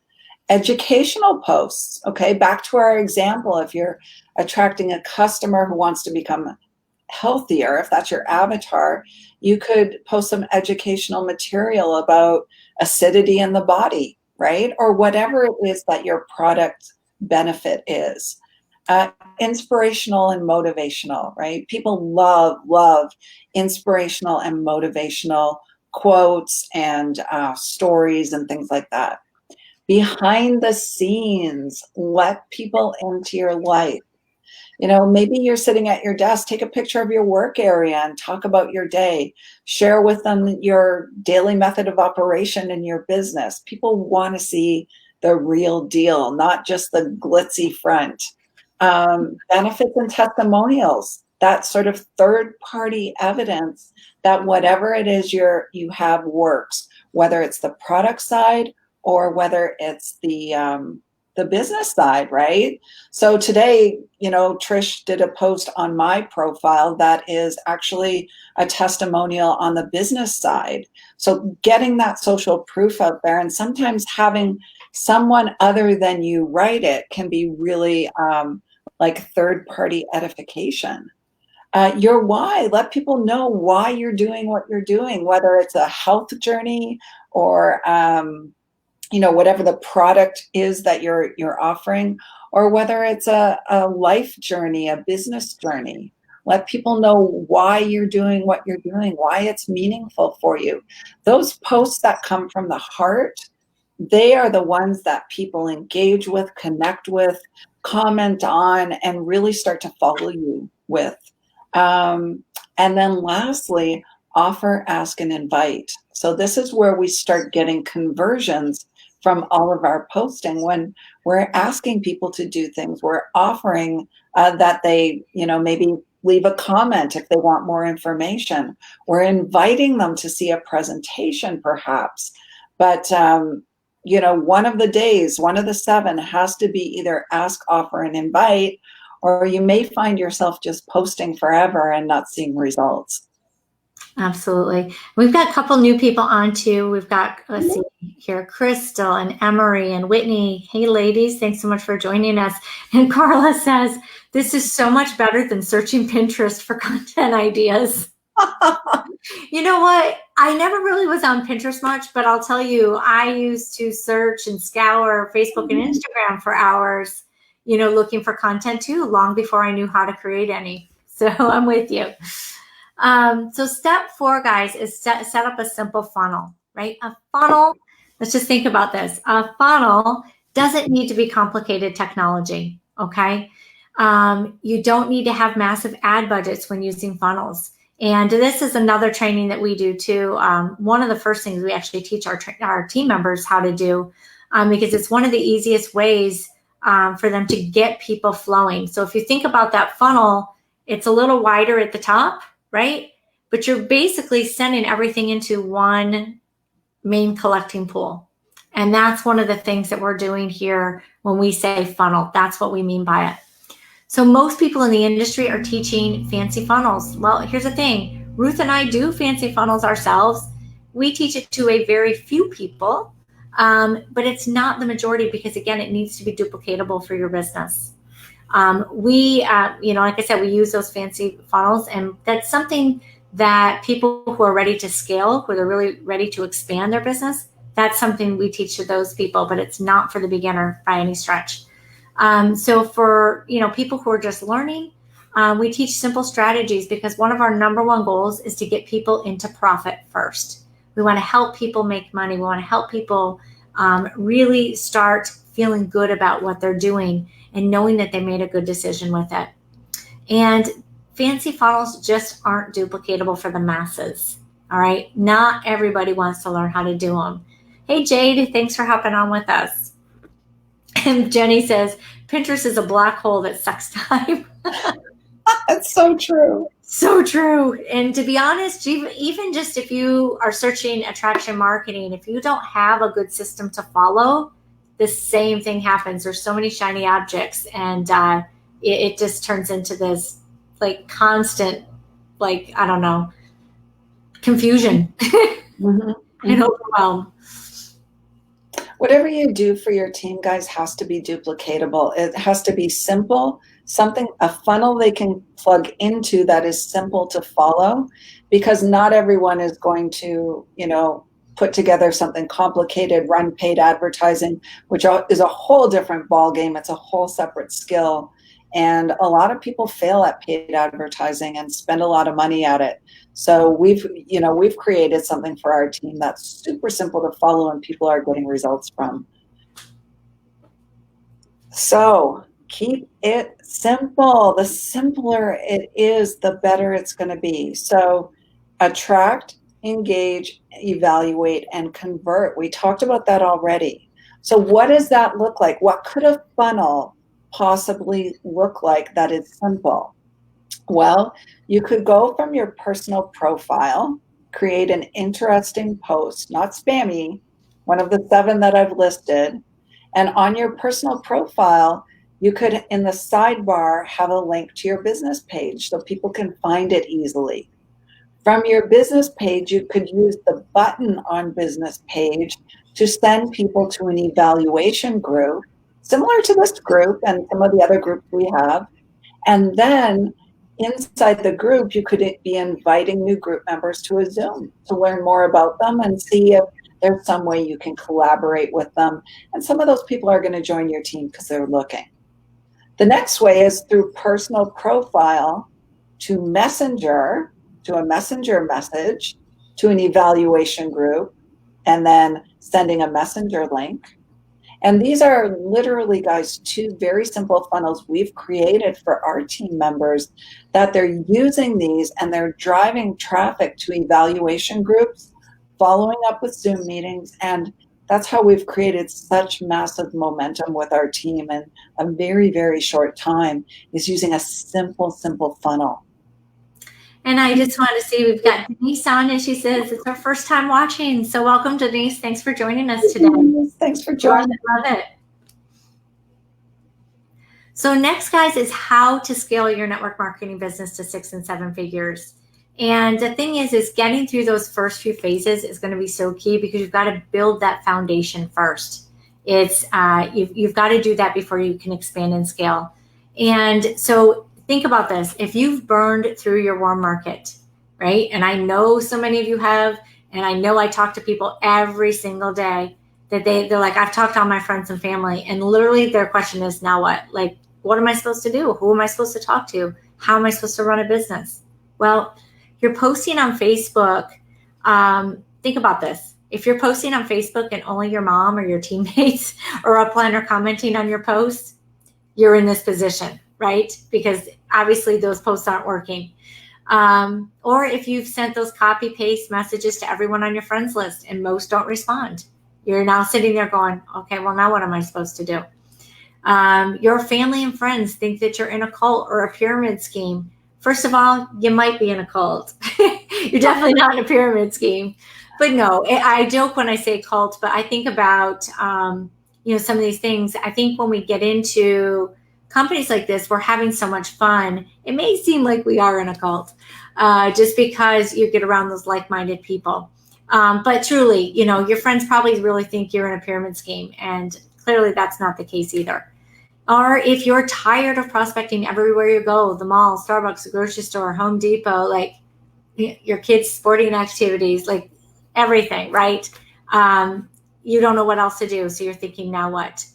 Educational posts, okay, back to our example, if you're attracting a customer who wants to become healthier, if that's your avatar, you could post some educational material about acidity in the body, right? Or whatever it is that your product benefit is. Inspirational and motivational, right? People love inspirational and motivational quotes and stories and things like that. Behind the scenes, let people into your life. Maybe you're sitting at your desk, take a picture of your work area and talk about your day. Share with them your daily method of operation in your business. People want to see the real deal, not just the glitzy front. Benefits and testimonials, that sort of third-party evidence that whatever it is you have works, whether it's the product side or whether it's the business side, right? So today, Trish did a post on my profile that is actually a testimonial on the business side. So getting that social proof out there, and sometimes having someone other than you write it can be really like third-party edification. Your why, let people know why you're doing what you're doing, whether it's a health journey or whatever the product is that you're offering, or whether it's a life journey, a business journey. Let people know why you're doing what you're doing, why it's meaningful for you. Those posts that come from the heart, they are the ones that people engage with, connect with, comment on, and really start to follow you with. And then lastly, offer, ask, and invite. So this is where we start getting conversions from all of our posting. When we're asking people to do things, we're offering that they, maybe leave a comment if they want more information. We're inviting them to see a presentation perhaps. But, one of the days, one of the 7 has to be either ask, offer, and invite, or you may find yourself just posting forever and not seeing results. Absolutely. We've got a couple new people on too. We've got, let's see here, Crystal and Emery and Whitney. Hey, ladies, thanks so much for joining us. And Carla says, this is so much better than searching Pinterest for content ideas. You know what? I never really was on Pinterest much, but I'll tell you, I used to search and scour Facebook and Instagram for hours, you know, looking for content too, long before I knew how to create any. So I'm with you. So step 4, guys, is set up a simple funnel, right? A funnel, let's just think about this. A funnel doesn't need to be complicated technology, okay? You don't need to have massive ad budgets when using funnels. And this is another training that we do too. One of the first things we actually teach our team members how to do, because it's one of the easiest ways for them to get people flowing. So if you think about that funnel, it's a little wider at the top, right? But you're basically sending everything into one main collecting pool. And that's one of the things that we're doing here when we say funnel. That's what we mean by it. So most people in the industry are teaching fancy funnels. Well, here's the thing. Ruth and I do fancy funnels ourselves. We teach it to a very few people, but it's not the majority because, again, it needs to be duplicatable for your business. You know, like I said, we use those fancy funnels, and that's something that people who are ready to scale, who are really ready to expand their business, that's something we teach to those people, but it's not for the beginner by any stretch. So for, you know, people who are just learning, we teach simple strategies because one of our number one goals is to get people into profit first. We want to help people make money. We want to help people really start feeling good about what they're doing and knowing that they made a good decision with it. And fancy funnels just aren't duplicatable for the masses. All right. Not everybody wants to learn how to do them. Hey, Jade, thanks for hopping on with us. And Jenny says, Pinterest is a black hole that sucks time. That's so true. So true. And to be honest, even just if you are searching attraction marketing, if you don't have a good system to follow, the same thing happens. There's so many shiny objects, and it just turns into this like constant, like, I don't know, confusion and overwhelm. Whatever you do for your team, guys, has to be duplicatable. It has to be simple, a funnel they can plug into that is simple to follow, because not everyone is going to, you know, put together something complicated, run paid advertising, which is a whole different ballgame. It's a whole separate skill. And a lot of people fail at paid advertising and spend a lot of money at it. So we've created something for our team that's super simple to follow and people are getting results from. So keep it simple. The simpler it is, the better it's going to be. So attract, engage, evaluate, and convert. We talked about that already. So what does that look like? What could a funnel possibly look like that is simple? Well, you could go from your personal profile, create an interesting post, not spammy, one of the 7 that I've listed. And on your personal profile, you could, in the sidebar, have a link to your business page so people can find it easily. From your business page, you could use the button on business page to send people to an evaluation group, similar to this group and some of the other groups we have. And then inside the group, you could be inviting new group members to a Zoom to learn more about them and see if there's some way you can collaborate with them. And some of those people are going to join your team because they're looking. The next way is through personal profile to Messenger, to a Messenger message, to an evaluation group, and then sending a Messenger link. And these are literally, guys, 2 very simple funnels we've created for our team members that they're using these and they're driving traffic to evaluation groups, following up with Zoom meetings. And that's how we've created such massive momentum with our team in a very, very short time, is using a simple funnel. And I just want to see, we've got Denise on, and she says it's her first time watching. So welcome, Denise. Thanks for joining us today. Thanks for joining. Love it. So next, guys, is how to scale your network marketing business to 6 and 7 figures. And the thing is getting through those first few phases is going to be so key, because you've got to build that foundation first. It's you've got to do that before you can expand and scale. And so think about this. If you've burned through your warm market, right? And I know so many of you have, and I know I talk to people every single day that they're like, I've talked to all my friends and family, and literally their question is, now what? Like, what am I supposed to do? Who am I supposed to talk to? How am I supposed to run a business? Well, you're posting on Facebook. Think about this. If you're posting on Facebook and only your mom or your teammates or upline are commenting on your posts, you're in this position, right? Because obviously those posts aren't working. Or if you've sent those copy paste messages to everyone on your friends list and most don't respond, you're now sitting there going, okay, well, now what am I supposed to do? Your family and friends think that you're in a cult or a pyramid scheme. First of all, you might be in a cult. You're definitely not in a pyramid scheme. But no, I joke when I say cult, but I think about, some of these things. I think when we get into companies like this, we're having so much fun. It may seem like we are in a cult, just because you get around those like-minded people. But truly, your friends probably really think you're in a pyramid scheme, and clearly that's not the case either. Or if you're tired of prospecting everywhere you go, the mall, Starbucks, the grocery store, Home Depot, like your kids' sporting activities, like everything, right? You don't know what else to do. So you're thinking, now what?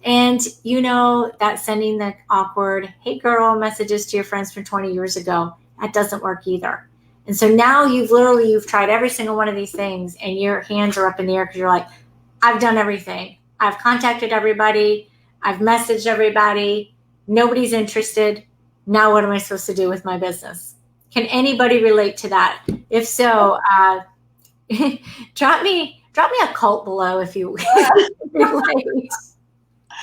And that sending the awkward, hey girl, messages to your friends from 20 years ago, that doesn't work either. And so now you've tried every single one of these things, and your hands are up in the air because you're like, I've done everything. I've contacted everybody. I've messaged everybody. Nobody's interested. Now what am I supposed to do with my business? Can anybody relate to that? If so, drop me a cult below if you relate.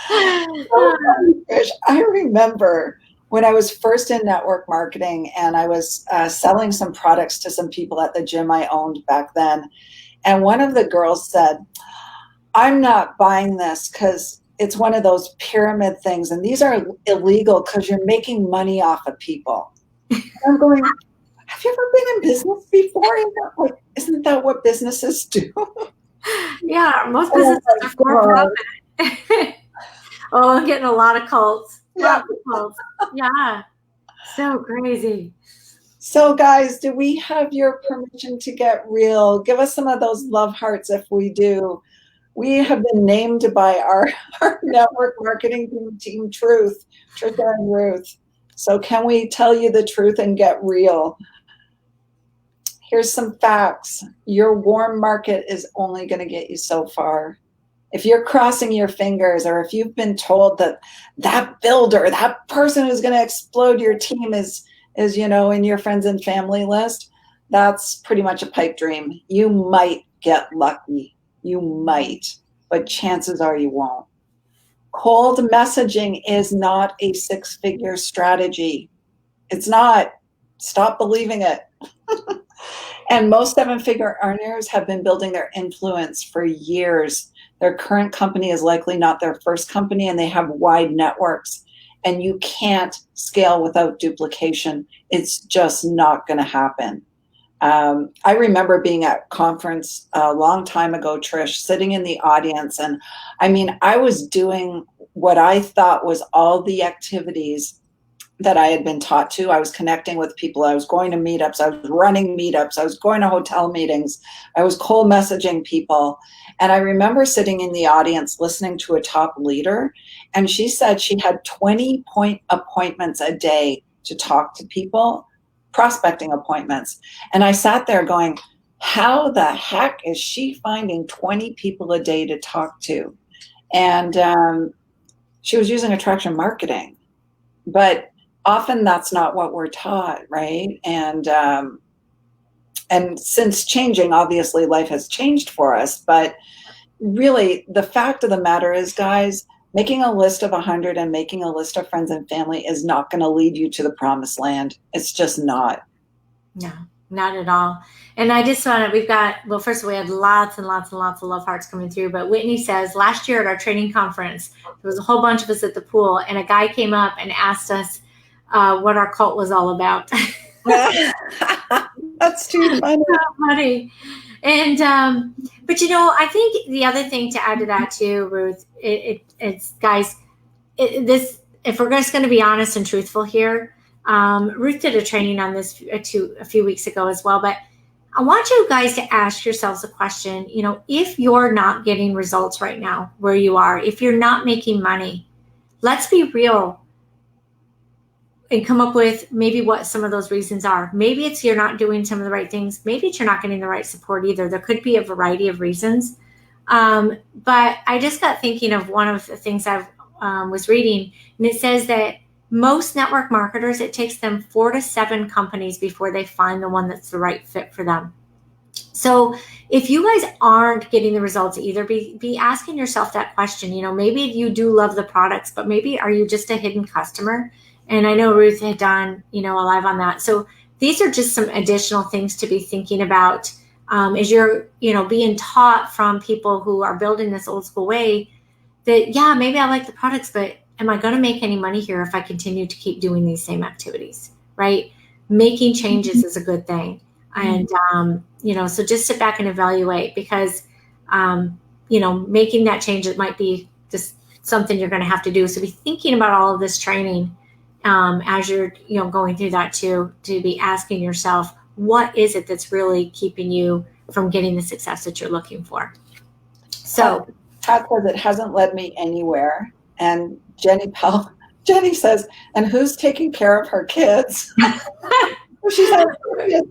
I remember when I was first in network marketing, and I was selling some products to some people at the gym I owned back then. And one of the girls said, I'm not buying this because it's one of those pyramid things, and these are illegal because you're making money off of people. And I'm going, have you ever been in business before? Isn't that what businesses do? Yeah, most businesses are for profit. Oh, I'm getting a lot of cults. Yeah. Yeah. So crazy. So guys, do we have your permission to get real? Give us some of those love hearts if we do. We have been named by our network marketing team, Truth, Trisha and Ruth. So can we tell you the truth and get real? Here's some facts. Your warm market is only going to get you so far. If you're crossing your fingers, or if you've been told that builder, that person who's going to explode your team is in your friends and family list, that's pretty much a pipe dream. You might get lucky. You might, but chances are you won't. Cold messaging is not a 6-figure strategy. It's not. Stop believing it. And most 7-figure earners have been building their influence for years. Their current company is likely not their first company, and they have wide networks. And you can't scale without duplication. It's just not going to happen. I remember being at a conference a long time ago, Trish, sitting in the audience. And I was doing what I thought was all the activities that I had been taught to. I was connecting with people. I was going to meetups. I was running meetups. I was going to hotel meetings. I was cold messaging people. And I remember sitting in the audience listening to a top leader. And she said she had 20 appointments a day to talk to people, prospecting appointments. And I sat there going, how the heck is she finding 20 people a day to talk to? And she was using attraction marketing. But often that's not what we're taught, right? And since changing, obviously life has changed for us. But really, the fact of the matter is, guys, making a list of 100 and making a list of friends and family is not going to lead you to the promised land. It's just not. No. Not at all. And I just want to, we've got, well, first of all, we had lots and lots and lots of love hearts coming through. But Whitney says, last year at our training conference, there was a whole bunch of us at the pool, and a guy came up and asked us what our cult was all about. That's too funny. So funny. And, but I think the other thing to add to that too, Ruth, it's guys, if we're just going to be honest and truthful here, Ruth did a training on this a few weeks ago as well, but I want you guys to ask yourselves a question. If you're not getting results right now where you are, if you're not making money, let's be real and come up with maybe what some of those reasons are. Maybe it's you're not doing some of the right things. Maybe it's you're not getting the right support either. There could be a variety of reasons. But I just got thinking of one of the things I was reading, and it says that most network marketers, it takes them 4 to 7 companies before they find the one that's the right fit for them. So if you guys aren't getting the results either, be asking yourself that question. Maybe you do love the products, but maybe are you just a hidden customer? And I know Ruth had done, a live on that. So these are just some additional things to be thinking about as you're, being taught from people who are building this old school way that, yeah, maybe I like the products, but am I going to make any money here if I continue to keep doing these same activities, right? Making changes is a good thing. And, so just sit back and evaluate because, making that change, it might be just something you're going to have to do. So be thinking about all of this training as you're, going through that too, to be asking yourself, what is it that's really keeping you from getting the success that you're looking for? So Pat says it hasn't led me anywhere. And Jenny says, and who's taking care of her kids? She's had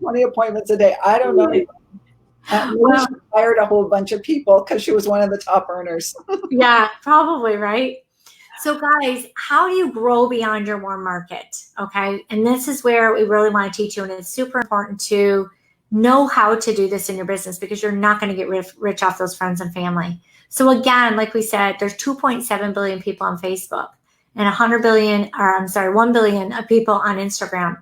20 appointments a day. I don't know. She hired a whole bunch of people because she was one of the top earners. Yeah, probably, right? So guys, how do you grow beyond your warm market? Okay. And this is where we really want to teach you. And it's super important to know how to do this in your business because you're not going to get rich off those friends and family. So again, like we said, there's 2.7 billion people on Facebook and 1 billion of people on Instagram.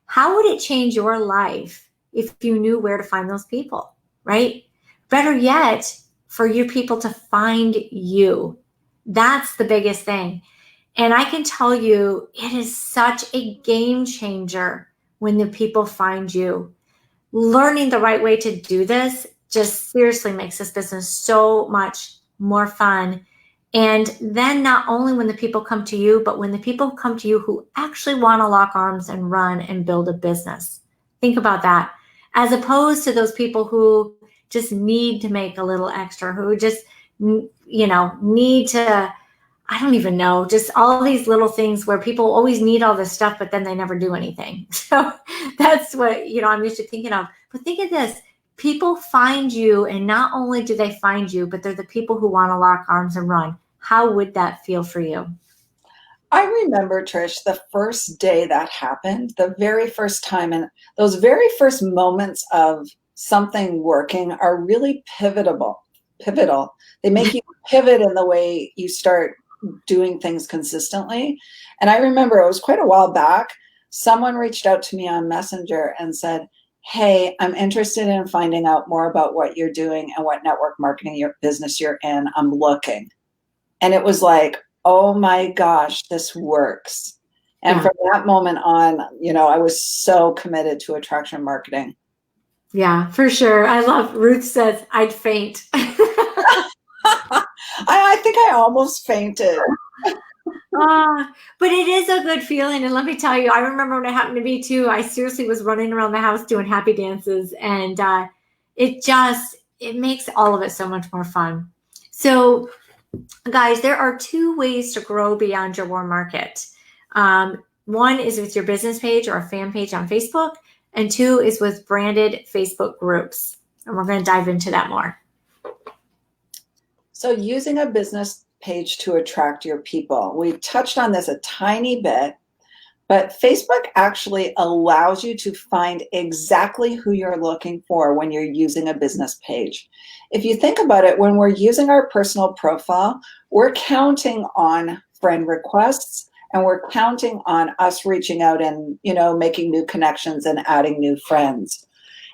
How would it change your life if you knew where to find those people, right? Better yet, for your people to find you. That's the biggest thing. And I can tell you, it is such a game changer when the people find you. Learning the right way to do this just seriously makes this business so much more fun. And then not only when the people come to you, but when the people come to you who actually want to lock arms and run and build a business. Think about that. As opposed to those people who just need to make a little extra, who just, need to, I don't even know, just all these little things where people always need all this stuff, but then they never do anything. So that's what, I'm used to thinking of. But think of this. People find you, and not only do they find you, but they're the people who want to lock arms and run. How would that feel for you? I remember, Trish, the first day that happened, the very first time, and those very first moments of something working are really pivotal. They make you pivot in the way you start doing things consistently. And I remember it was quite a while back, someone reached out to me on Messenger and said, hey, I'm interested in finding out more about what you're doing and what network marketing business you're in. I'm looking. And it was like, oh my gosh, this works. And from that moment on, I was so committed to attraction marketing. Yeah, for sure. I love, Ruth says, I'd faint. I think I almost fainted. But it is a good feeling. And let me tell you, I remember when it happened to me too, I seriously was running around the house doing happy dances. And it makes all of it so much more fun. So guys, there are 2 ways to grow beyond your warm market. One is with your business page or a fan page on Facebook. And 2 is with branded Facebook groups. And we're going to dive into that more. So using a business page to attract your people. We touched on this a tiny bit, but Facebook actually allows you to find exactly who you're looking for when you're using a business page. If you think about it, when we're using our personal profile, we're counting on friend requests and we're counting on us reaching out and, making new connections and adding new friends.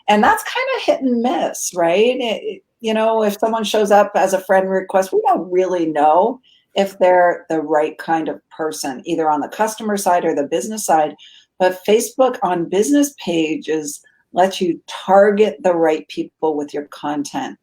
And that's kind of hit and miss, right? You know, if someone shows up as a friend request, we don't really know if they're the right kind of person, either on the customer side or the business side. But Facebook on business pages lets you target the right people with your content.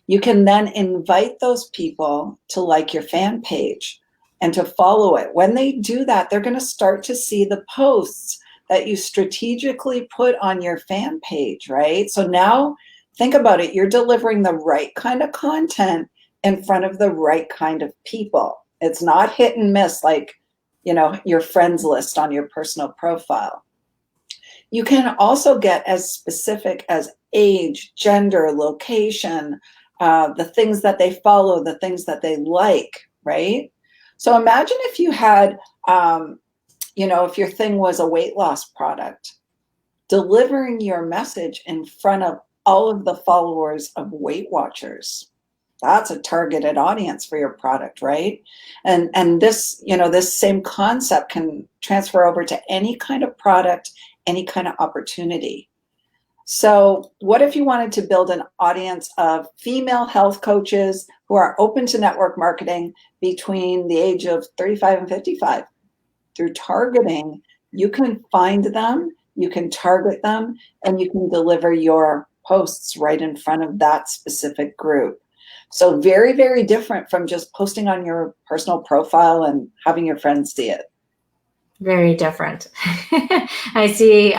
You can then invite those people to like your fan page and to follow it. When they do that, they're going to start to see the posts that you strategically put on your fan page, right? So now think about it. You're delivering the right kind of content in front of the right kind of people. It's not hit and miss like, you know, your friends list on your personal profile. You can also get as specific as age, gender, location, the things that they follow, the things that they like, right? So imagine if you had, you know, if your thing was a weight loss product, delivering your message in front of all of the followers of Weight Watchers. That's a targeted audience for your product, right? And this, you know, this same concept can transfer over to any kind of product, any kind of opportunity. So what if you wanted to build an audience of female health coaches who are open to network marketing between the age of 35 and 55? Through targeting, you can find them, you can target them, and you can deliver your posts right in front of that specific group. So very, very different from just posting on your personal profile and having your friends see it. Very different. I see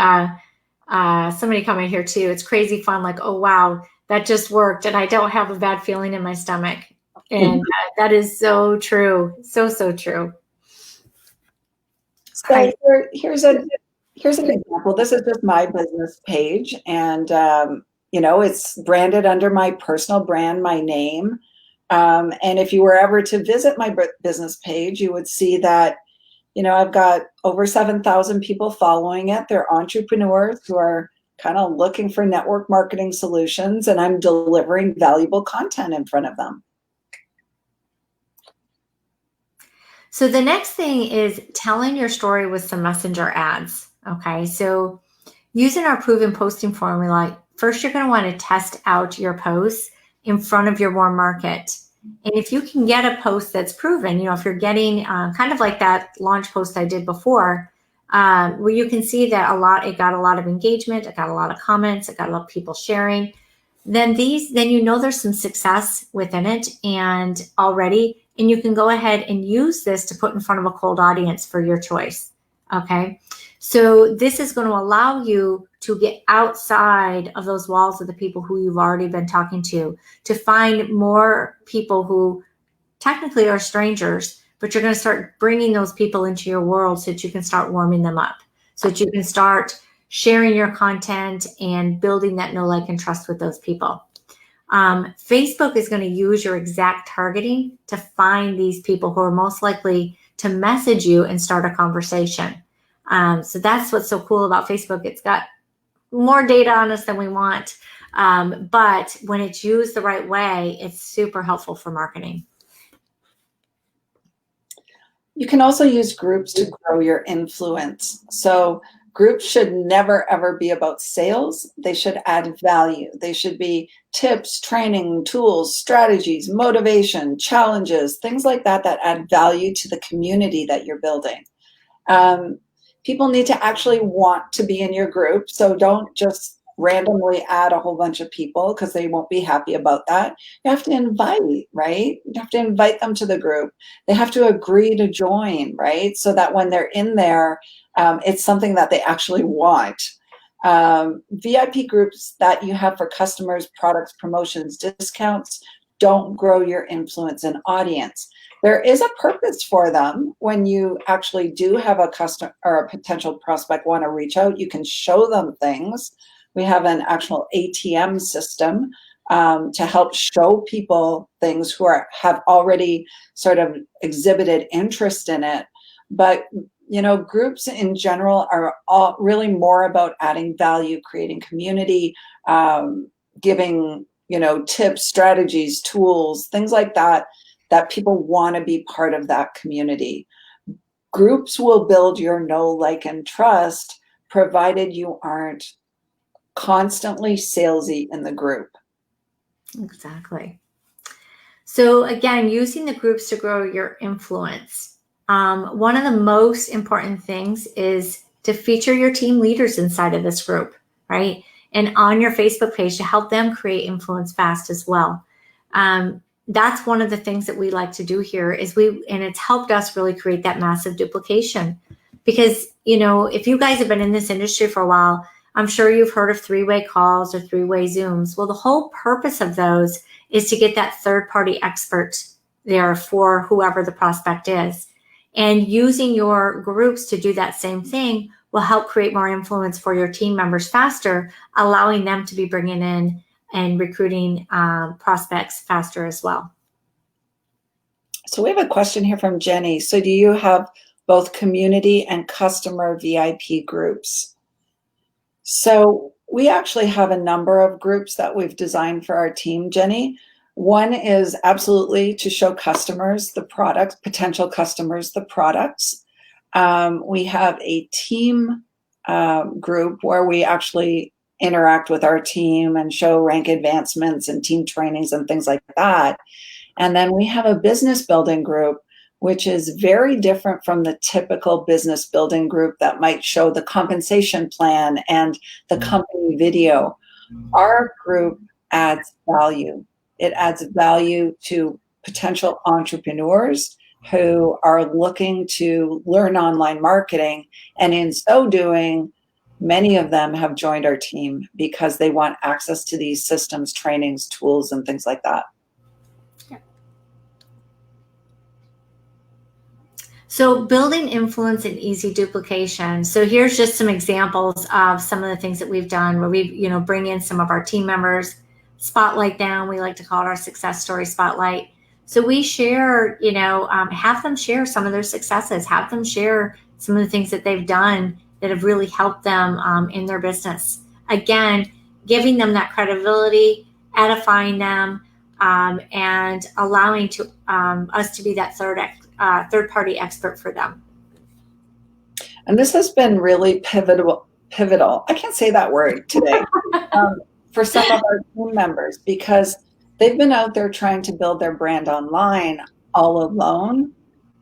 somebody coming here too. It's crazy fun. Like, oh, wow, that just worked. And I don't have a bad feeling in my stomach. And that is so true. So, so true. So here's an example. This is just my business page. And, you know, it's branded under my personal brand, my name. And if you were ever to visit my business page, you would see that, you know, I've got over 7,000 people following it. They're entrepreneurs who are kind of looking for network marketing solutions, and I'm delivering valuable content in front of them. So the next thing is telling your story with some messenger ads. Okay, so using our proven posting formula, first you're going to want to test out your posts in front of your warm market. And if you can get a post that's proven, you know, if you're getting kind of like that launch post I did before, where you can see that it got a lot of engagement, it got a lot of comments, it got a lot of people sharing, then you know there's some success within it and already, and you can go ahead and use this to put in front of a cold audience for your choice. Okay. So this is going to allow you to get outside of those walls of the people who you've already been talking to find more people who technically are strangers, but you're going to start bringing those people into your world so that you can start warming them up, so that you can start sharing your content and building that know, like, and trust with those people. Facebook is going to use your exact targeting to find these people who are most likely to message you and start a conversation. So that's what's so cool about Facebook. It's got more data on us than we want. But when it's used the right way, it's super helpful for marketing. You can also use groups to grow your influence. So groups should never, ever be about sales. They should add value. They should be tips, training, tools, strategies, motivation, challenges, things like that add value to the community that you're building. People need to actually want to be in your group. So don't just randomly add a whole bunch of people because they won't be happy about that. You have to invite, right? You have to invite them to the group. They have to agree to join, right? So that when they're in there, it's something that they actually want. VIP groups that you have for customers, products, promotions, discounts don't grow your influence and audience. There is a purpose for them. When you actually do have a customer or a potential prospect want to reach out, you can show them things. We have an actual ATM system to help show people things who have already sort of exhibited interest in it. But you know, groups in general are all really more about adding value, creating community, giving, you know, tips, strategies, tools, things like that people want to be part of that community. Groups will build your know, like, and trust, provided you aren't constantly salesy in the group. Exactly. So again, using the groups to grow your influence. One of the most important things is to feature your team leaders inside of this group, right? And on your Facebook page to help them create influence fast as well. That's one of the things that we like to do here and it's helped us really create that massive duplication. Because, if you guys have been in this industry for a while, I'm sure you've heard of three-way calls or three-way Zooms. Well, the whole purpose of those is to get that third-party expert there for whoever the prospect is. And using your groups to do that same thing will help create more influence for your team members faster, allowing them to be bringing in and recruiting prospects faster as well. So we have a question here from Jenny. So do you have both community and customer VIP groups? So we actually have a number of groups that we've designed for our team, Jenny. One is absolutely to show customers the products, potential customers, the products. We have a team group where we actually interact with our team and show rank advancements and team trainings and things like that. And then we have a business building group, which is very different from the typical business building group that might show the compensation plan and the company video. Our group adds value. It adds value to potential entrepreneurs who are looking to learn online marketing. And in so doing, many of them have joined our team because they want access to these systems, trainings, tools, and things like that. So building influence and easy duplication. So here's just some examples of some of the things that we've done where we, bring in some of our team members, spotlight them. We like to call it our success story spotlight. So we share, have them share some of their successes, have them share some of the things that they've done that have really helped them in their business. Again, giving them that credibility, edifying them, and allowing us to be that third-party expert for them. And this has been really pivotal. I can't say that word today. For some of our team members, because they've been out there trying to build their brand online all alone.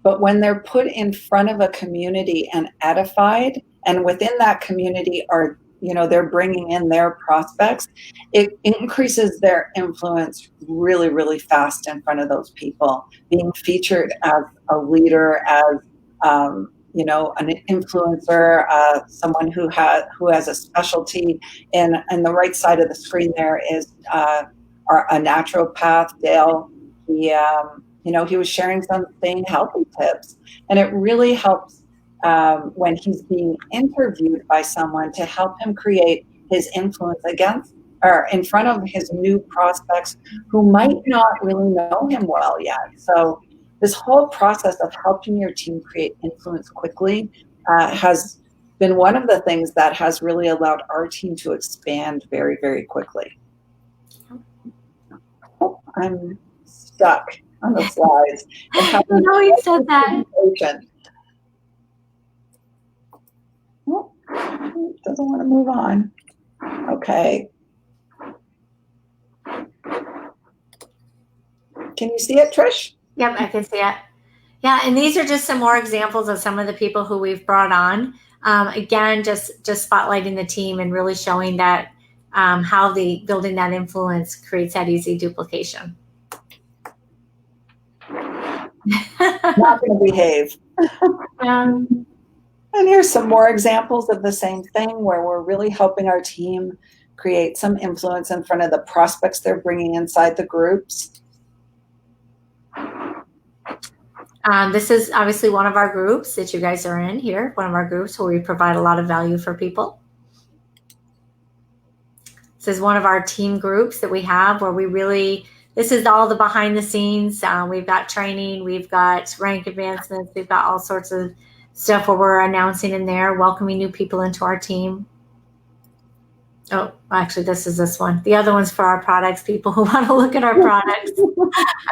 But when they're put in front of a community and edified, and within that community are, they're bringing in their prospects, it increases their influence really, really fast in front of those people. Being featured as a leader, as an influencer, someone who has a specialty. And the right side of the screen there is a naturopath, Dale. He was sharing some staying healthy tips, and it really helps when he's being interviewed by someone to help him create his influence against or in front of his new prospects who might not really know him well yet. So this whole process of helping your team create influence quickly has been one of the things that has really allowed our team to expand very, very quickly. Oh, I'm stuck on the slides. I know you said that. Oh, it doesn't want to move on. Okay. Can you see it, Trish? Yep, I can see it. Yeah, and these are just some more examples of some of the people who we've brought on. Again, just spotlighting the team and really showing that how building that influence creates that easy duplication. Not going to behave. And here's some more examples of the same thing where we're really helping our team create some influence in front of the prospects they're bringing inside the groups. This is obviously one of our groups that you guys are in here, one of our groups where we provide a lot of value for people. This is one of our team groups that we have where this is all the behind the scenes. We've got training, we've got rank advancements, we've got all sorts of stuff where we're announcing in there, welcoming new people into our team. Oh, actually, this one. The other one's for our products, people who want to look at our products.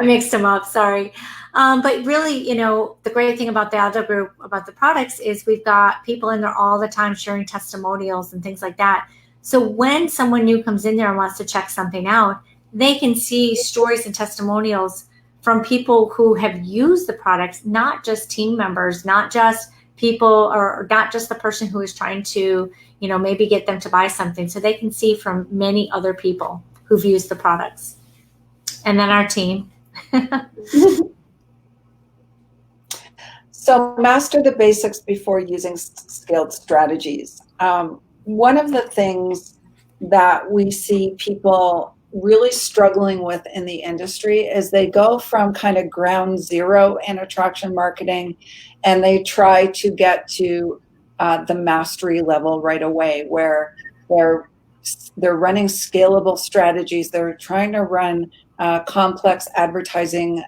I mixed them up, sorry. But really, the great thing about the other group, about the products, is we've got people in there all the time sharing testimonials and things like that. So when someone new comes in there and wants to check something out, they can see stories and testimonials from people who have used the products, not just team members, not just people, or not just the person who is trying to, maybe get them to buy something. So they can see from many other people who've used the products. And then our team. So master the basics before using scaled strategies. One of the things that we see people really struggling with in the industry is they go from kind of ground zero in attraction marketing, and they try to get to the mastery level right away, where they're running scalable strategies. They're trying to run complex advertising,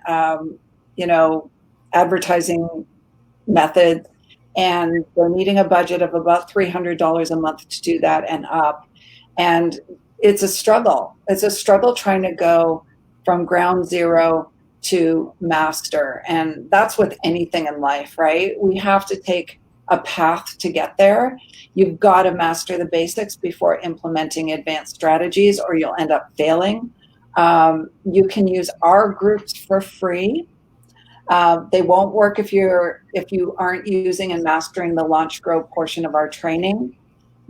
advertising methods, and they're needing a budget of about $300 a month to do that and up. And it's a struggle. It's a struggle trying to go from ground zero to master. And that's with anything in life, right? We have to take a path to get there. You've got to master the basics before implementing advanced strategies, or you'll end up failing. You can use our groups for free. They won't work if you aren't using and mastering the Launch Grow portion of our training.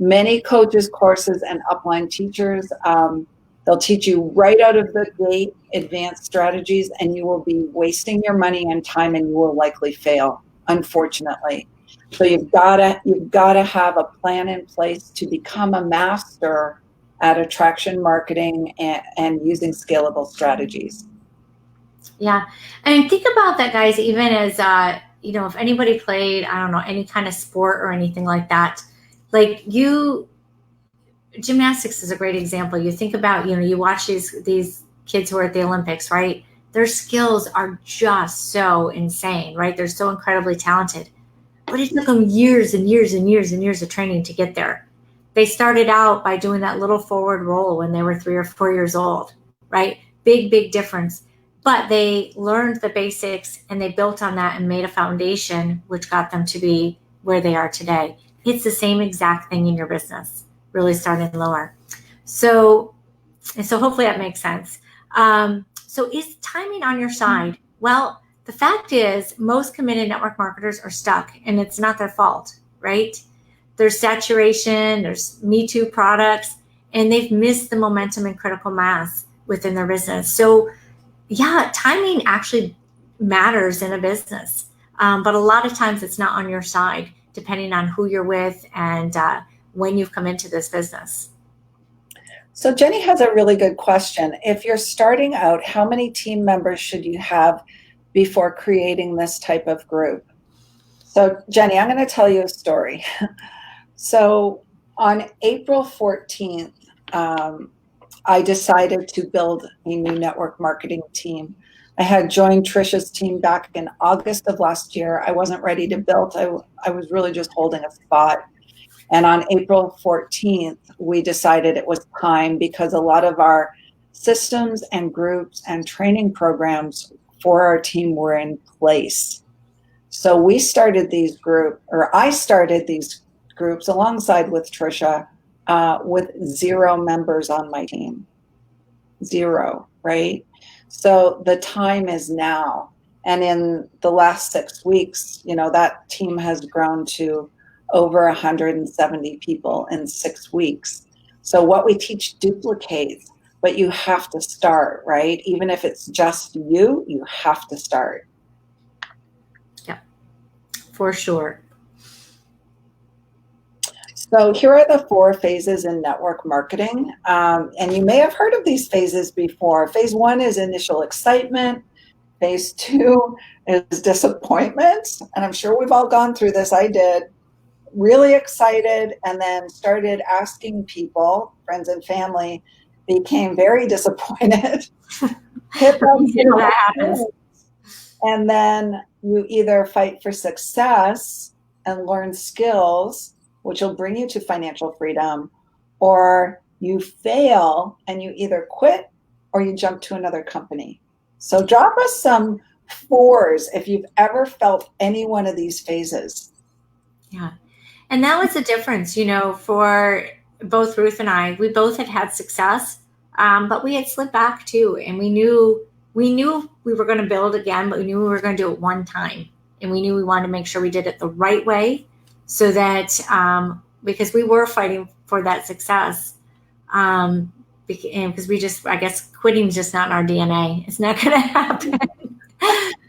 Many coaches, courses, and upline teachers, they'll teach you right out of the gate advanced strategies, and you will be wasting your money and time, and you will likely fail, unfortunately. So you've got to have a plan in place to become a master at attraction marketing and using scalable strategies. Yeah. And think about that, guys, even as, if anybody played, I don't know, any kind of sport or anything like that, gymnastics is a great example. You think about, you watch these kids who are at the Olympics, right? Their skills are just so insane, right? They're so incredibly talented, but it took them years and years and years and years of training to get there. They started out by doing that little forward roll when they were 3 or 4 years old, right? Big, big difference. But they learned the basics, and they built on that and made a foundation, which got them to be where they are today. It's the same exact thing in your business, really starting lower. So hopefully that makes sense. So is timing on your side? Well, the fact is most committed network marketers are stuck, and it's not their fault, right? There's saturation, there's Me Too products, and they've missed the momentum and critical mass within their business. So yeah, timing actually matters in a business, but a lot of times it's not on your side, depending on who you're with and when you've come into this business. So Jenny has a really good question. If you're starting out, how many team members should you have before creating this type of group? So Jenny, I'm going to tell you a story. So on April 14th, I decided to build a new network marketing team. I had joined Trisha's team back in August of last year. I wasn't ready to build. I was really just holding a spot. And on April 14th, we decided it was time, because a lot of our systems and groups and training programs for our team were in place. So I started these groups alongside with Trisha, with 0 members on my team. 0, right? So the time is now. And in the last 6 weeks, that team has grown to over 170 people in 6 weeks. So what we teach duplicates, but you have to start, right? Even if it's just you have to start. Yeah, for sure. So here are the 4 phases in network marketing. And you may have heard of these phases before. Phase 1 is initial excitement. Phase 2 is disappointment. And I'm sure we've all gone through this. I did. Really excited, and then started asking people, friends and family, became very disappointed. That happens. And then you either fight for success and learn skills, which will bring you to financial freedom, or you fail and you either quit or you jump to another company. So drop us some 4s if you've ever felt any one of these phases. Yeah. And that was the difference, for both Ruth and I, we both had success, but we had slipped back too, and we knew we were going to build again, but we knew we were going to do it one time, and we knew we wanted to make sure we did it the right way, so that because we were fighting for that success, because we just, I guess, quitting is just not in our DNA. It's not going to happen.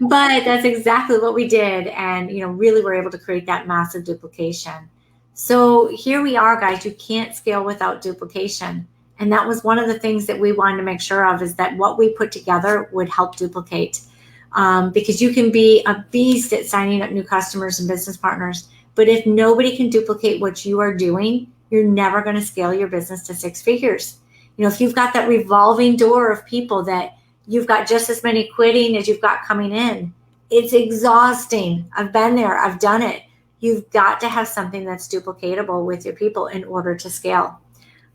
But that's exactly what we did, and really were able to create that massive duplication. So here we are, guys. You can't scale without duplication. And that was one of the things that we wanted to make sure of, is that what we put together would help duplicate. Because you can be a beast at signing up new customers and business partners, but if nobody can duplicate what you are doing, you're never going to scale your business to 6 figures. If you've got that revolving door of people that you've got just as many quitting as you've got coming in, it's exhausting. I've been there. I've done it. You've got to have something that's duplicatable with your people in order to scale.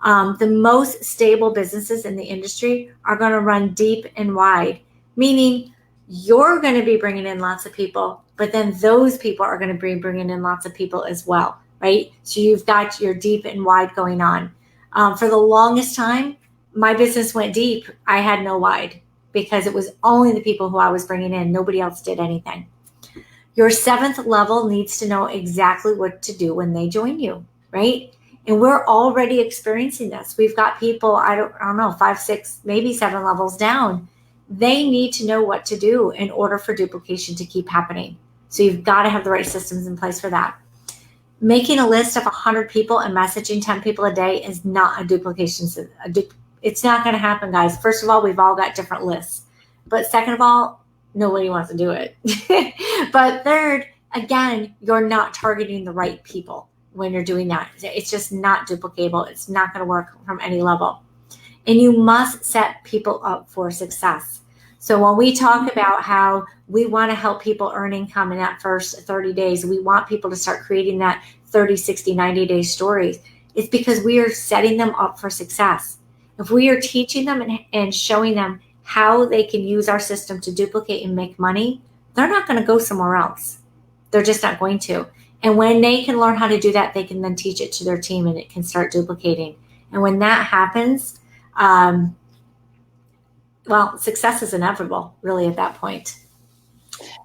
The most stable businesses in the industry are going to run deep and wide, meaning you're going to be bringing in lots of people, but then those people are going to be bringing in lots of people as well, right? So you've got your deep and wide going on. For the longest time, my business went deep. I had no wide, because it was only the people who I was bringing in. Nobody else did anything. Your 7th level needs to know exactly what to do when they join you, right? And we're already experiencing this. We've got people, I don't know, 5, 6, maybe 7 levels down. They need to know what to do in order for duplication to keep happening. So you've got to have the right systems in place for that. Making a list of 100 people and messaging 10 people a day is not a duplication. It's not going to happen, guys. First of all, we've all got different lists. But second of all, nobody wants to do it. But third, again, you're not targeting the right people when you're doing that. It's just not duplicatable. It's not going to work from any level. And you must set people up for success. So when we talk about how we want to help people earn income in that first 30 days, we want people to start creating that 30, 60, 90-day stories. It's because we are setting them up for success. If we are teaching them and showing them how they can use our system to duplicate and make money, they're not going to go somewhere else. They're just not going to. And when they can learn how to do that, they can then teach it to their team, and it can start duplicating. And when that happens, success is inevitable, really, at that point.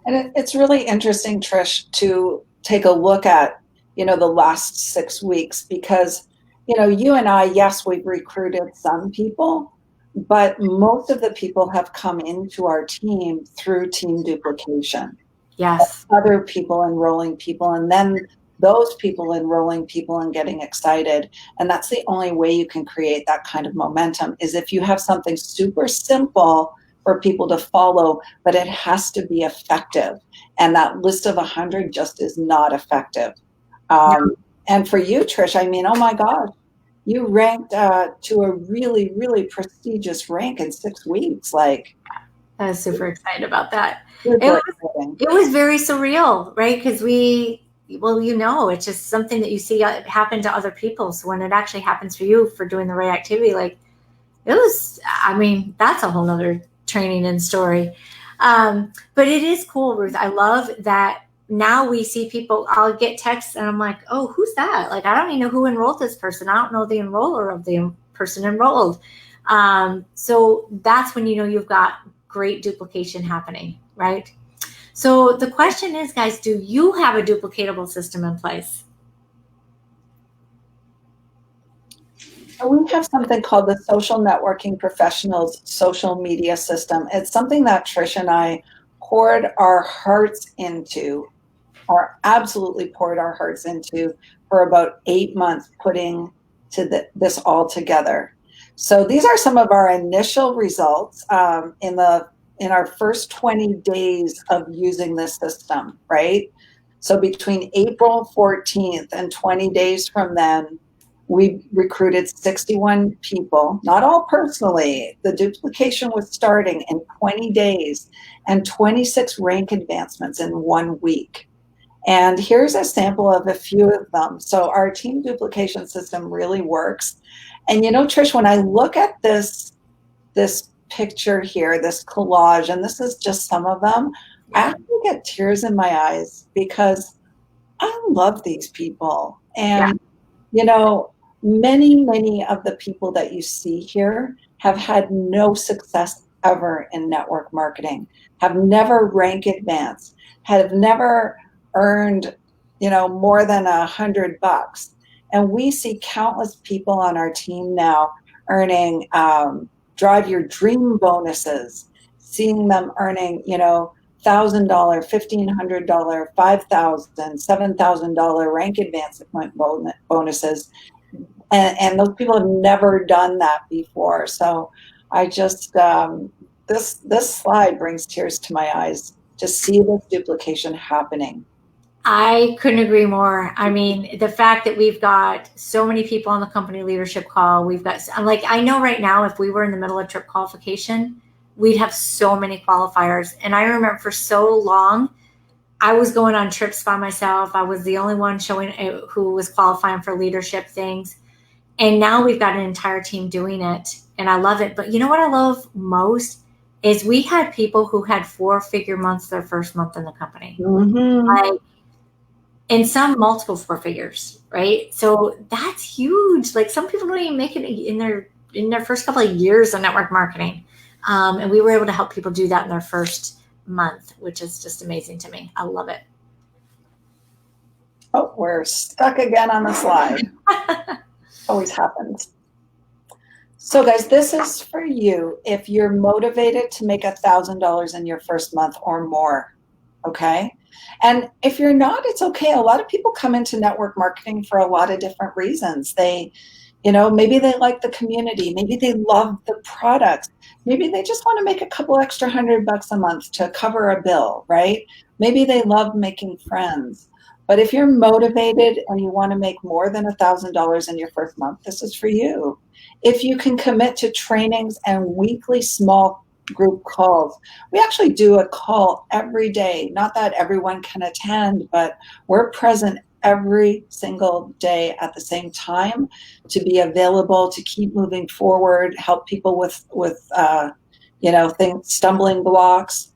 And it's really interesting, Trish, to take a look at, the last 6 weeks, because, you and I, yes, we've recruited some people, but most of the people have come into our team through team duplication. Yes. Other people enrolling people, and then those people enrolling people and getting excited. And that's the only way you can create that kind of momentum, is if you have something super simple for people to follow, but it has to be effective. And that list of 100 just is not effective. And for you, Trish, I mean, oh my gosh, you ranked to a really, really prestigious rank in 6 weeks. Like, I was super excited about that. It was very surreal, right? Because it's just something that you see happen to other people. So when it actually happens for you for doing the right activity, that's a whole nother training and story. But it is cool, Ruth. I love that now we see people, I'll get texts and I'm like, oh, who's that? I don't even know who enrolled this person. I don't know the enroller of the person enrolled. So that's when you've got great duplication happening, right? So the question is, guys, do you have a duplicatable system in place? We have something called the Social Networking Professionals Social Media System. It's something that Trish and I absolutely poured our hearts into for about 8 months, putting this all together. So these are some of our initial results in our first 20 days of using this system, right? So between April 14th and 20 days from then, we recruited 61 people, not all personally. The duplication was starting in 20 days and 26 rank advancements in 1 week. And here's a sample of a few of them. So our team duplication system really works. And Trish, when I look at this picture here, this collage, and this is just some of them, I actually get tears in my eyes because I love these people. And, Many of the people that you see here have had no success ever in network marketing, have never rank advanced, have never earned, more than $100. And we see countless people on our team now earning drive your dream bonuses, seeing them earning, $1,000, $1,500, $5,000, $7,000 rank advancement bonuses. And those people have never done that before. So I just, this slide brings tears to my eyes to see this duplication happening. I couldn't agree more. I mean, the fact that we've got so many people on the company leadership call, we've got, like, I know right now, if we were in the middle of trip qualification, we'd have so many qualifiers. And I remember for so long, I was going on trips by myself. I was the only one showing who was qualifying for leadership things. And now we've got an entire team doing it. And I love it. But you know what I love most is we had people who had 4-figure months their first month in the company. Mm-hmm. Like, and some multiple 4 figures, right? So that's huge. Like, some people don't even make it in their first couple of years of network marketing. And we were able to help people do that in their first month, which is just amazing to me. I love it. Oh, we're stuck again on the slide. Always happens. So guys, this is for you if you're motivated to make $1,000 in your first month or more, okay? And if you're not, it's okay. A lot of people come into network marketing for a lot of different reasons. They, maybe they like the community. Maybe they love the products. Maybe they just want to make a couple extra $100 a month to cover a bill, right? Maybe they love making friends. But if you're motivated and you want to make more than $1,000 in your first month, this is for you. If you can commit to trainings and weekly small group calls, we actually do a call every day. Not that everyone can attend, but we're present every single day at the same time to be available, to keep moving forward, help people with stumbling blocks.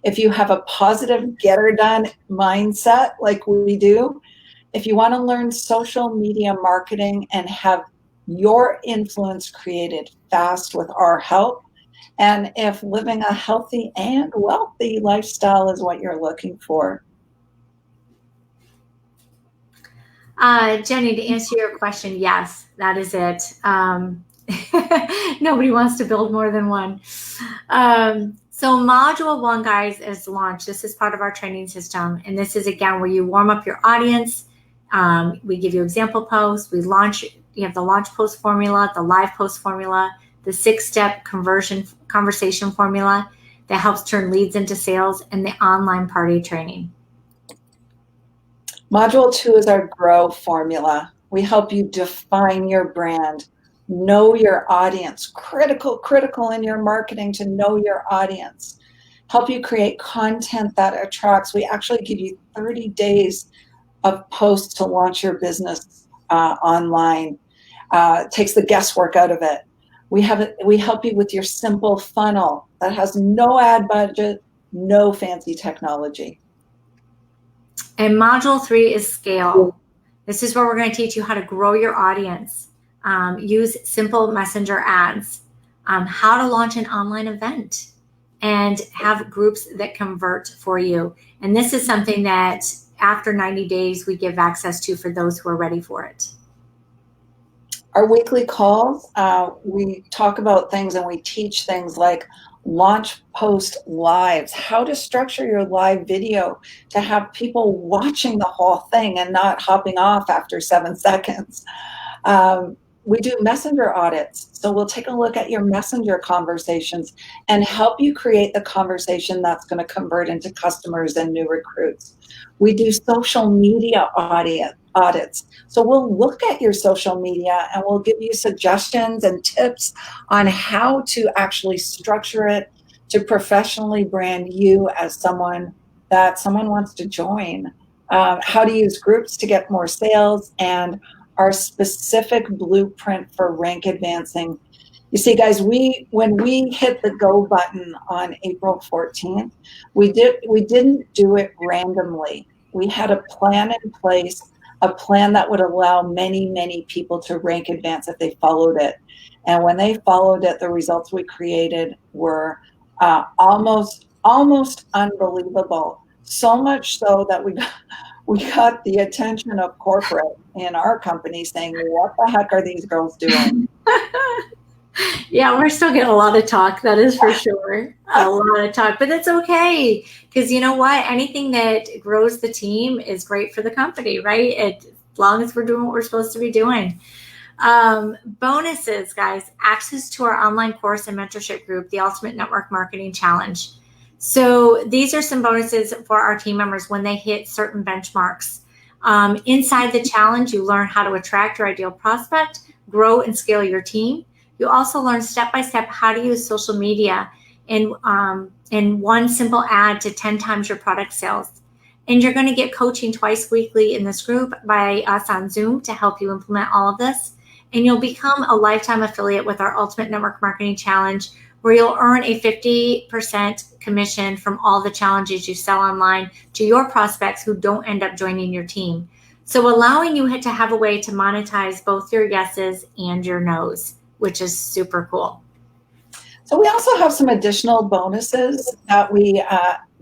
If you have a positive get-her-done mindset like we do, if you want to learn social media marketing and have your influence created fast with our help, and if living a healthy and wealthy lifestyle is what you're looking for. Jenny, to answer your question, yes, that is it. Nobody wants to build more than one. So module 1, guys, is launched. This is part of our training system. And this is, again, where you warm up your audience. We give you example posts. You have the launch post formula, the live post formula, the 6-step conversation formula that helps turn leads into sales, and the online party training. Module 2 is our grow formula. We help you define your brand, know your audience, critical in your marketing to know your audience, help you create content that attracts. We actually give you 30 days of posts to launch your business online. Takes the guesswork out of it. We help you with your simple funnel that has no ad budget, no fancy technology. And module 3 is scale. This is where we're going to teach you how to grow your audience, use simple messenger ads, how to launch an online event, and have groups that convert for you. And this is something that after 90 days, we give access to for those who are ready for it. Our weekly calls, we talk about things and we teach things like launch post lives, how to structure your live video to have people watching the whole thing and not hopping off after 7 seconds. We do messenger audits. So we'll take a look at your messenger conversations and help you create the conversation that's going to convert into customers and new recruits. We do social media audits. So we'll look at your social media and we'll give you suggestions and tips on how to actually structure it to professionally brand you as someone that someone wants to join, how to use groups to get more sales, and our specific blueprint for rank advancing. You see, guys, when we hit the go button on April 14th, we didn't do it randomly. We had a plan in place a plan that would allow many, many people to rank advance if they followed it. And when they followed it, the results we created were almost unbelievable. So much so that we got the attention of corporate in our company saying, what the heck are these girls doing? Yeah, we're still getting a lot of talk, that is for sure. A lot of talk, but that's okay. Because you know what? Anything that grows the team is great for the company, right? As long as we're doing what we're supposed to be doing. Bonuses, guys, access to our online course and mentorship group, the Ultimate Network Marketing Challenge. So these are some bonuses for our team members when they hit certain benchmarks. Inside the challenge, you learn how to attract your ideal prospect, grow and scale your team. You also learn step-by-step how to use social media in one simple ad to 10 times your product sales. And you're going to get coaching twice weekly in this group by us on Zoom to help you implement all of this. And you'll become a lifetime affiliate with our Ultimate Network Marketing Challenge, where you'll earn a 50% commission from all the challenges you sell online to your prospects who don't end up joining your team. So allowing you to have a way to monetize both your yeses and your nos, which is super cool. So we also have some additional bonuses that we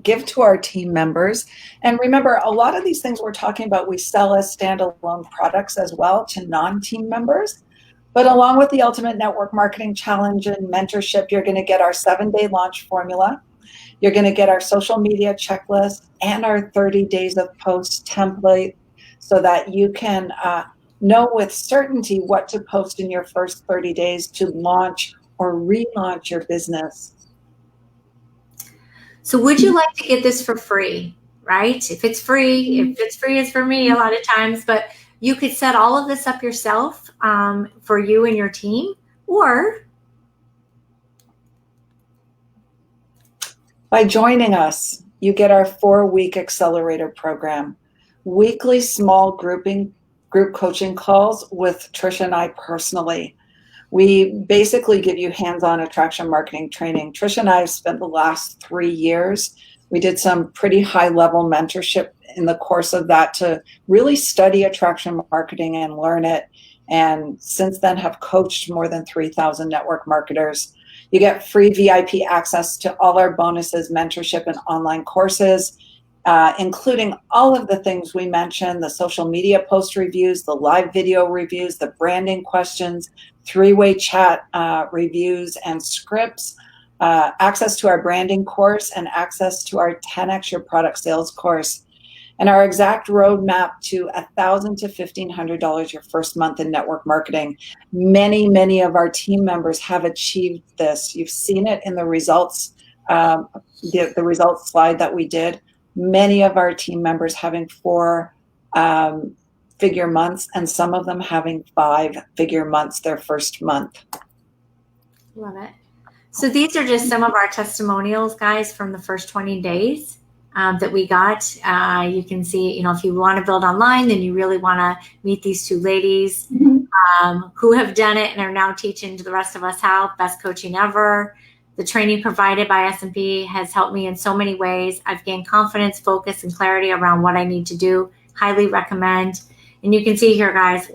give to our team members. And remember, a lot of these things we're talking about, we sell as standalone products as well to non-team members. But along with the Ultimate Network Marketing Challenge and mentorship, you're going to get our 7-day launch formula. You're going to get our social media checklist and our 30 days of post template so that you can know with certainty what to post in your first 30 days to launch or relaunch your business. So would you like to get this for free, right? If it's free, it's for me a lot of times, but you could set all of this up yourself for you and your team, or by joining us, you get our 4-week accelerator program, weekly small group coaching calls with Trisha and I personally. We basically give you hands-on attraction marketing training. Trisha and I have spent the last 3 years. We did some pretty high-level mentorship in the course of that to really study attraction marketing and learn it. And since then have coached more than 3,000 network marketers. You get free VIP access to all our bonuses, mentorship, and online courses, including all of the things we mentioned, the social media post reviews, the live video reviews, the branding questions, 3-way chat reviews and scripts, access to our branding course, and access to our 10X Your Product Sales course, and our exact roadmap to $1,000 to $1,500 your first month in network marketing. Many of our team members have achieved this. You've seen it in the results, the results slide that we did. Many of our team members having 4-figure months, and some of them having 5-figure months their first month. Love it. So these are just some of our testimonials, guys, from the first 20 days that we got. You can see, if you want to build online, then you really want to meet these 2 ladies who have done it and are now teaching to the rest of us how. Best coaching ever. The training provided by S&P has helped me in so many ways. I've gained confidence, focus, and clarity around what I need to do. Highly recommend. And you can see here, guys,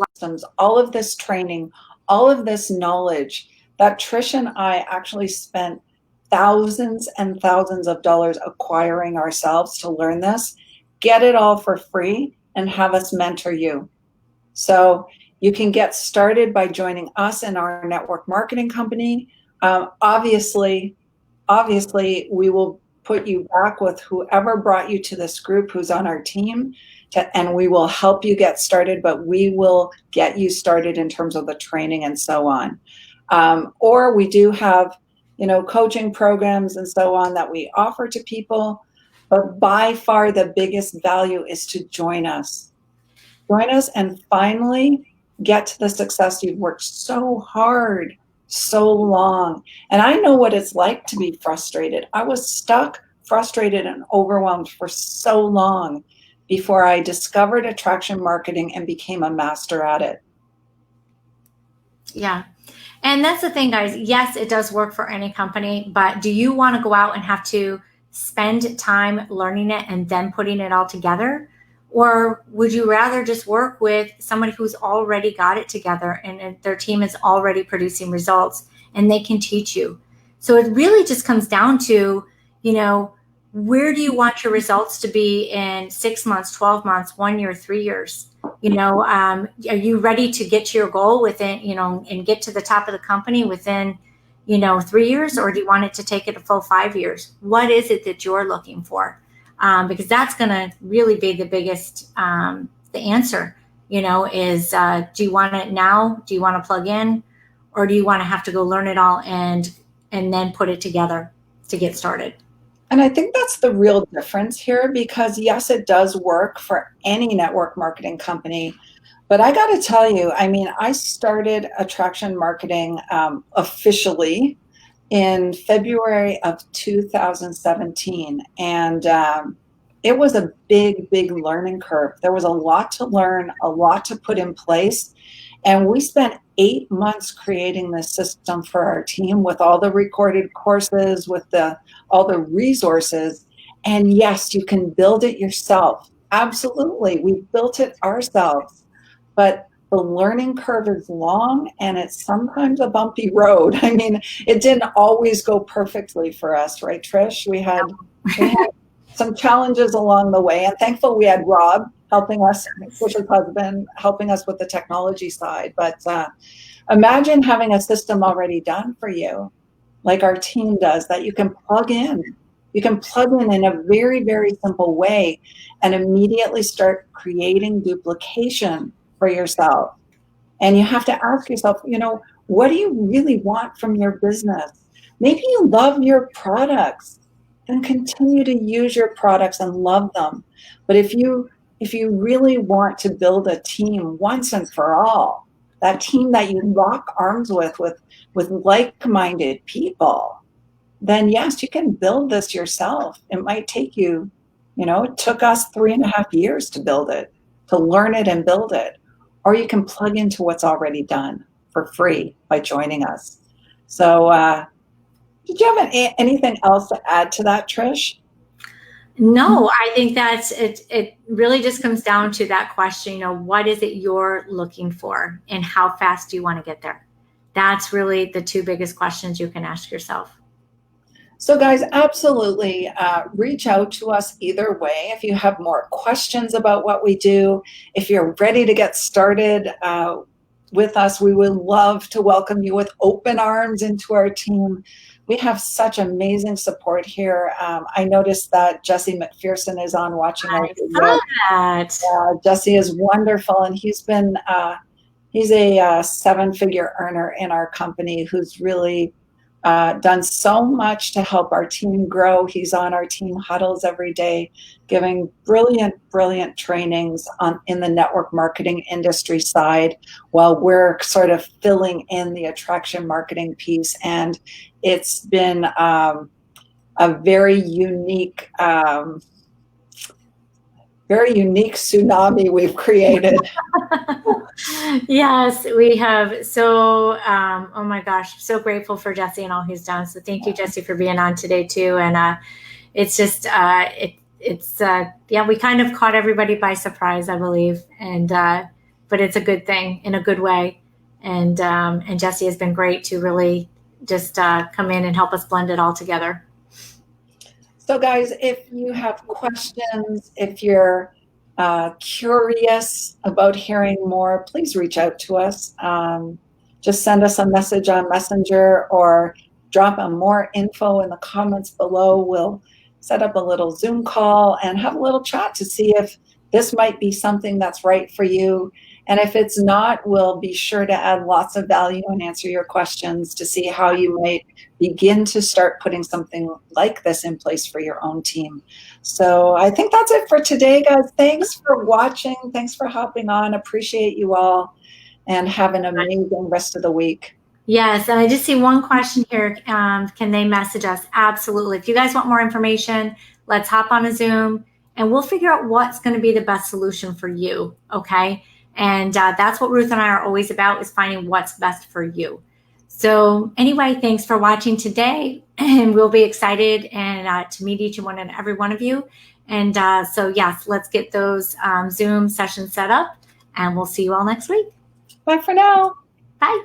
all of this training, all of this knowledge that Trish and I actually spent thousands and thousands of dollars acquiring ourselves to learn this. Get it all for free and have us mentor you. So you can get started by joining us in our network marketing company. Obviously, we will put you back with whoever brought you to this group who's on our team, and we will help you get started, but we will get you started in terms of the training and so on. Or we do have, coaching programs and so on that we offer to people, but by far the biggest value is to join us. Join us and finally get to the success you've worked so hard, so long. And I know what it's like to be frustrated. I was stuck, frustrated, and overwhelmed for so long before I discovered attraction marketing and became a master at it. Yeah. And that's the thing, guys. Yes, it does work for any company, but do you want to go out and have to spend time learning it and then putting it all together? Or would you rather just work with somebody who's already got it together and their team is already producing results and they can teach you? So it really just comes down to, where do you want your results to be in 6 months, 12 months, 1 year, 3 years? Are you ready to get to your goal within, and get to the top of the company within, 3 years, or do you want it to take it a full 5 years? What is it that you're looking for? Because that's going to really be the biggest, the answer, is do you want it now? Do you want to plug in? Or do you want to have to go learn it all and then put it together to get started? And I think that's the real difference here, because yes, it does work for any network marketing company. But I got to tell you, I started attraction marketing officially in February of 2017. And it was a big, big learning curve. There was a lot to learn, a lot to put in place. And we spent 8 months creating this system for our team with all the recorded courses, with all the resources. And yes, you can build it yourself. Absolutely. We built it ourselves. But the learning curve is long and it's sometimes a bumpy road. It didn't always go perfectly for us, right, Trish? We had some challenges along the way. And thankful we had Rob helping us, Trish's husband, helping us with the technology side. But imagine having a system already done for you, like our team does, that you can plug in. You can plug in a very, very simple way and immediately start creating duplication for yourself. And you have to ask yourself, what do you really want from your business? Maybe you love your products, then continue to use your products and love them. But if you really want to build a team once and for all, that team that you lock arms with like-minded people, then yes, you can build this yourself. It might take you, it took us 3.5 years to build it, to learn it and build it. Or you can plug into what's already done for free by joining us. So did you have anything else to add to that, Trish? No, I think that's it. It really just comes down to that question, what is it you're looking for and how fast do you want to get there? That's really the two biggest questions you can ask yourself. So guys, absolutely reach out to us either way. If you have more questions about what we do, if you're ready to get started with us, we would love to welcome you with open arms into our team. We have such amazing support here. I noticed that Jesse McPherson is on watching our video. Jesse is wonderful, and he's a 7-figure earner in our company who's really done so much to help our team grow. He's on our team huddles every day, giving brilliant, brilliant trainings in the network marketing industry side, while we're sort of filling in the attraction marketing piece. And it's been a very unique tsunami we've created. Yes, we have. So, oh my gosh, so grateful for Jesse and all he's done. So thank you, Jesse, for being on today too. And it's just, we kind of caught everybody by surprise, I believe. And, but it's a good thing in a good way. And Jesse has been great to really just come in and help us blend it all together. So guys, if you have questions, if you're curious about hearing more, please reach out to us. Just send us a message on Messenger or drop more info in the comments below. We'll set up a little Zoom call and have a little chat to see if this might be something that's right for you. And if it's not, we'll be sure to add lots of value and answer your questions to see how you might begin to start putting something like this in place for your own team. So I think that's it for today, guys. Thanks for watching. Thanks for hopping on. Appreciate you all, and have an amazing rest of the week. Yes, and I just see one question here. Can they message us? Absolutely. If you guys want more information, let's hop on a Zoom and we'll figure out what's going to be the best solution for you. Okay. And that's what Ruth and I are always about, is finding what's best for you. So anyway, thanks for watching today, and we'll be excited and to meet each one and every one of you. And so, yes, let's get those Zoom sessions set up, and we'll see you all next week. Bye for now. Bye.